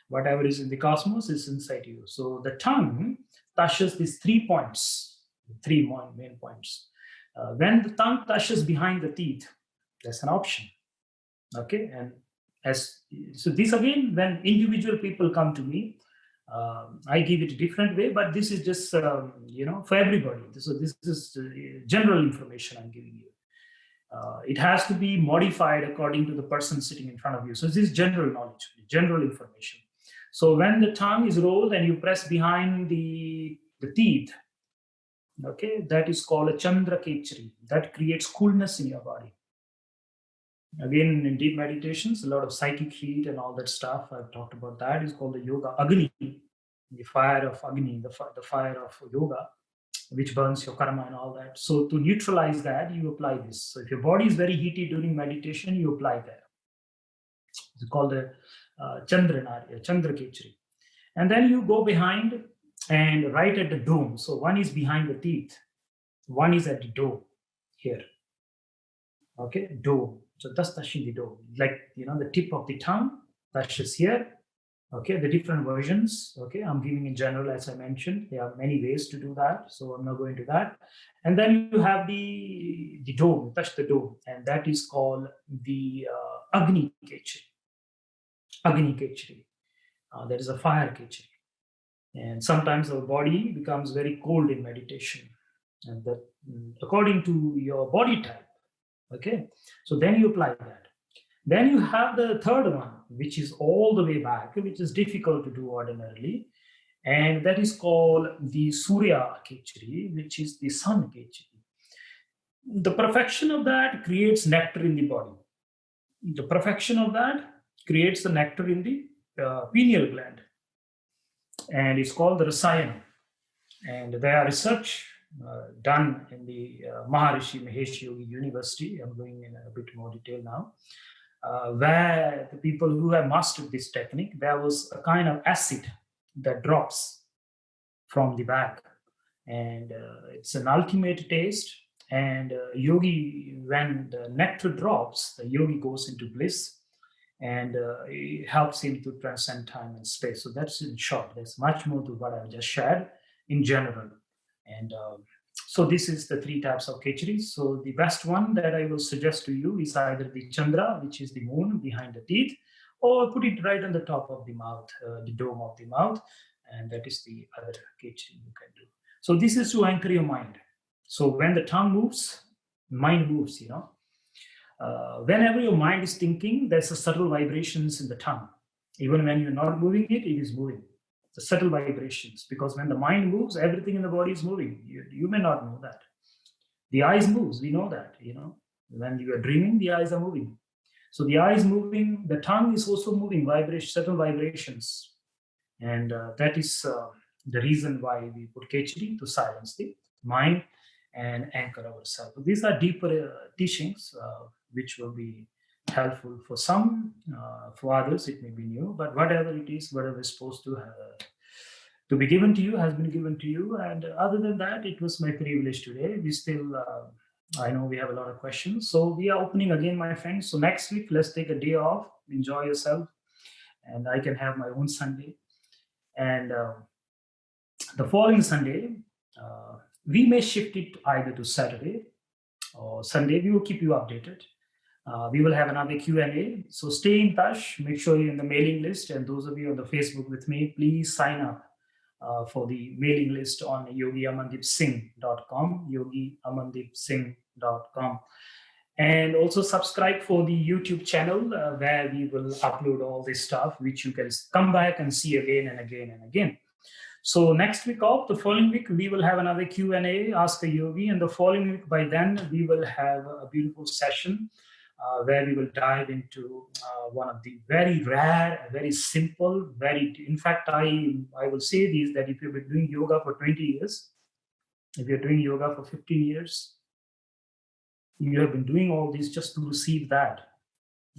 Whatever is in the cosmos is inside you. So the tongue touches these 3 points, 3 main points. When the tongue touches behind the teeth, that's an option. Okay, and so this again, when individual people come to me, I give it a different way, but this is just for everybody. So this is general information I'm giving you. It has to be modified according to the person sitting in front of you. So this is general knowledge, general information. So when the tongue is rolled and you press behind the teeth, okay, that is called a Chandra Khichdi. That creates coolness in your body. Again, in deep meditations, a lot of psychic heat and all that stuff, I've talked about that, is called the Yoga Agni, the fire of Agni, the fire of yoga, which burns your karma and all that. So to neutralize that, you apply this. So if your body is very heated during meditation, you apply that. It's called the Chandra Khichdi. And then you go behind and right at the dome. So one is behind the teeth, one is at the dome here. Okay, dome. So that's touching the dome. Like, the tip of the tongue touches here. Okay, the different versions. Okay, I'm giving in general, as I mentioned. There are many ways to do that, so I'm not going to that. And then you have the dome, touch the dome, and that is called the Agni Khichdi. Agni Khichdi. That is a fire Khichdi. And sometimes our body becomes very cold in meditation, and that according to your body type. Okay, so then you apply that. Then you have the third one, which is all the way back, which is difficult to do ordinarily. And that is called the Surya Khichdi, which is the sun Khichdi. The perfection of that creates nectar in the body. The perfection of that creates the nectar in the pineal gland. And it's called the Rasayana. And there are research done in the Maharishi Mahesh Yogi University. I'm going in a bit more detail now. Where the people who have mastered this technique, there was a kind of acid that drops from the back. And it's an ultimate taste. And yogi, when the nectar drops, the yogi goes into bliss. And it helps him to transcend time and space. So that's in short. There's much more to what I've just shared in general. And so this is the 3 types of Khichdi. So the best one that I will suggest to you is either the Chandra, which is the moon behind the teeth, or put it right on the top of the mouth, the dome of the mouth, and that is the other Khichdi you can do. So this is to anchor your mind. So when the tongue moves, mind moves, whenever your mind is thinking, there's a subtle vibrations in the tongue. Even when you're not moving it, it is moving. The subtle vibrations, because when the mind moves, everything in the body is moving. You may not know that. The eyes moves, we know that, When you are dreaming, the eyes are moving. So the eyes moving, the tongue is also moving, subtle vibrations. And that is the reason why we put Khichdi, to silence the mind and anchor ourselves. So these are deeper teachings, which will be helpful for some, for others it may be new, but whatever it is, whatever is supposed to be given to you has been given to you. And other than that, it was my privilege today. We still, I know we have a lot of questions, so we are opening again, my friends. So next week, let's take a day off, enjoy yourself, and I can have my own Sunday. And the following Sunday, we may shift it either to Saturday or Sunday. We will keep you updated. We will have another Q&A. So stay in touch. Make sure you're in the mailing list. And those of you on the Facebook with me, please sign up for the mailing list on yogiamandeepsingh.com, yogiamandeepsingh.com. And also subscribe for the YouTube channel where we will upload all this stuff, which you can come back and see again and again and again. So next week off, the following week, we will have another Q&A, Ask a Yogi. And the following week, by then, we will have a beautiful session where we will dive into one of the very rare, very simple, in fact, I will say this, that if you've been doing yoga for 20 years, if you're doing yoga for 15 years, you have been doing all this just to receive that.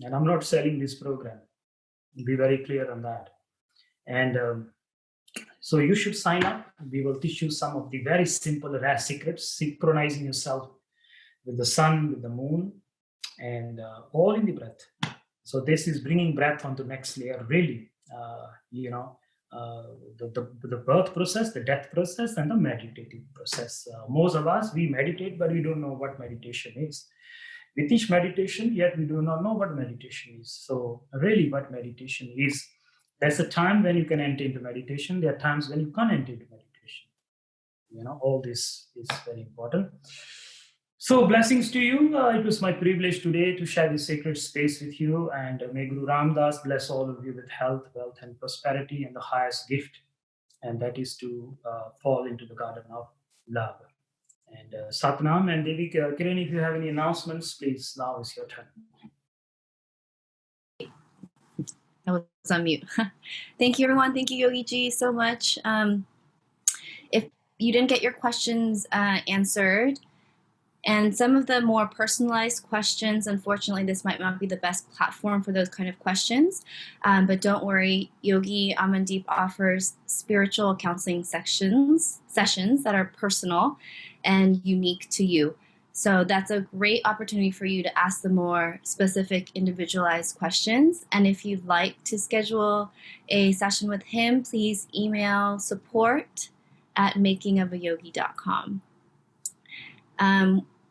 And I'm not selling this program. Be very clear on that. And so you should sign up. We will teach you some of the very simple, rare secrets, synchronizing yourself with the sun, with the moon, and all in the breath. So this is bringing breath onto next layer, really. The birth process, the death process, and the meditative process. Most of us, we meditate, but we don't know what meditation is. We teach meditation, yet we do not know what meditation is. So really what meditation is, there's a time when you can enter into meditation. There are times when you can't enter into meditation. All this is very important. So blessings to you. It was my privilege today to share this sacred space with you, and may Guru Ramdas bless all of you with health, wealth, and prosperity, and the highest gift, and that is to fall into the garden of love. And Satnam and Devi, Kiran, if you have any announcements, please, now is your turn. I was on mute. Thank you, everyone. Thank you, Yogi Ji, so much. If you didn't get your questions answered, and some of the more personalized questions, unfortunately, this might not be the best platform for those kind of questions. But don't worry, Yogi Amandeep offers spiritual counseling sessions that are personal and unique to you. So that's a great opportunity for you to ask the more specific, individualized questions. And if you'd like to schedule a session with him, please email support@makingofayogi.com.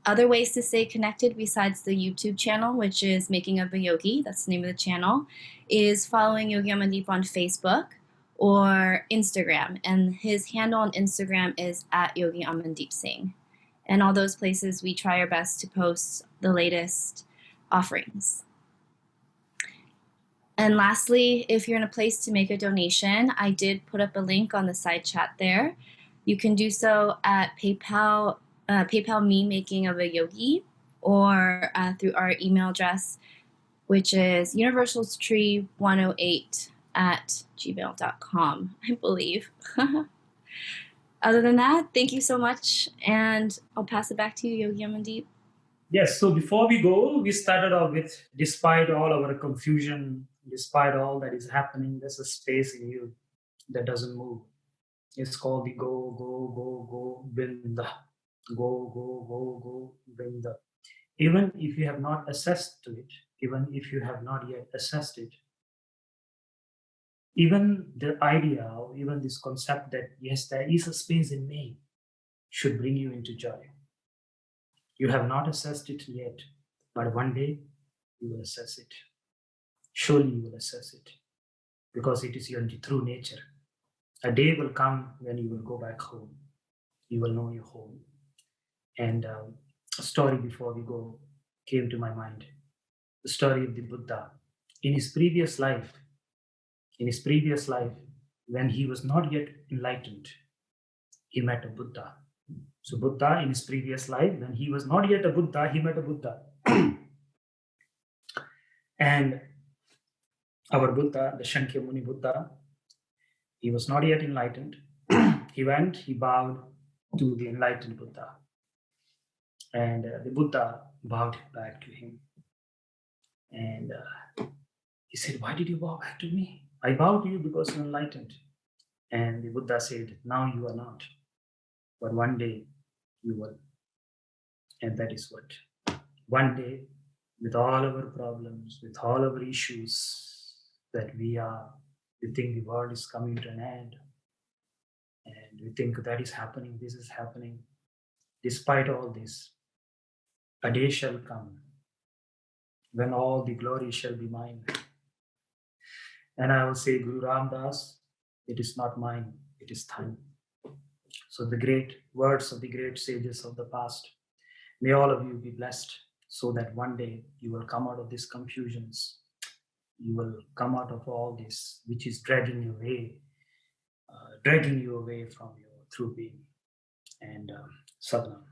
Other ways to stay connected besides the YouTube channel, which is Making of a Yogi, that's the name of the channel, is following Yogi Amandeep on Facebook or Instagram. And his handle on Instagram is @Yogi Amandeep Singh. And all those places, we try our best to post the latest offerings. And lastly, if you're in a place to make a donation, I did put up a link on the side chat there. You can do so at PayPal me Making of a Yogi, or through our email address, which is universaltree108@gmail.com, I believe. Other than that, thank you so much, and I'll pass it back to you, Yogi Amandeep. Yes, so before we go, we started off with, despite all our confusion, despite all that is happening, there's a space in you that doesn't move. It's called the go, Binda. Go, Binda. Even if you have not accessed to it, even if you have not yet assessed it, even the idea, or even this concept that, yes, there is a space in me, should bring you into joy. You have not assessed it yet, but one day you will assess it. Surely you will assess it, because it is your true nature. A day will come when you will go back home. You will know your home. And a story before we go came to my mind. The story of the Buddha. In his previous life, when he was not yet enlightened, he met a Buddha. So Buddha, in his previous life, when he was not yet a Buddha, he met a Buddha. And our Buddha, the Shakyamuni Buddha, he was not yet enlightened. He bowed to the enlightened Buddha. And the Buddha bowed back to him. And he said, "Why did you bow back to me? I bowed to you because you're enlightened." And the Buddha said, "Now you are not, but one day you will." And that is what. One day, with all our problems, with all our issues that we think the world is coming to an end. And we think that is happening, this is happening. Despite all this, a day shall come when all the glory shall be mine. And I will say, Guru Ramdas, it is not mine, it is thine. So the great words of the great sages of the past, may all of you be blessed, so that one day you will come out of these confusions. You will come out of all this, which is dragging you away from your true being. And sadhana.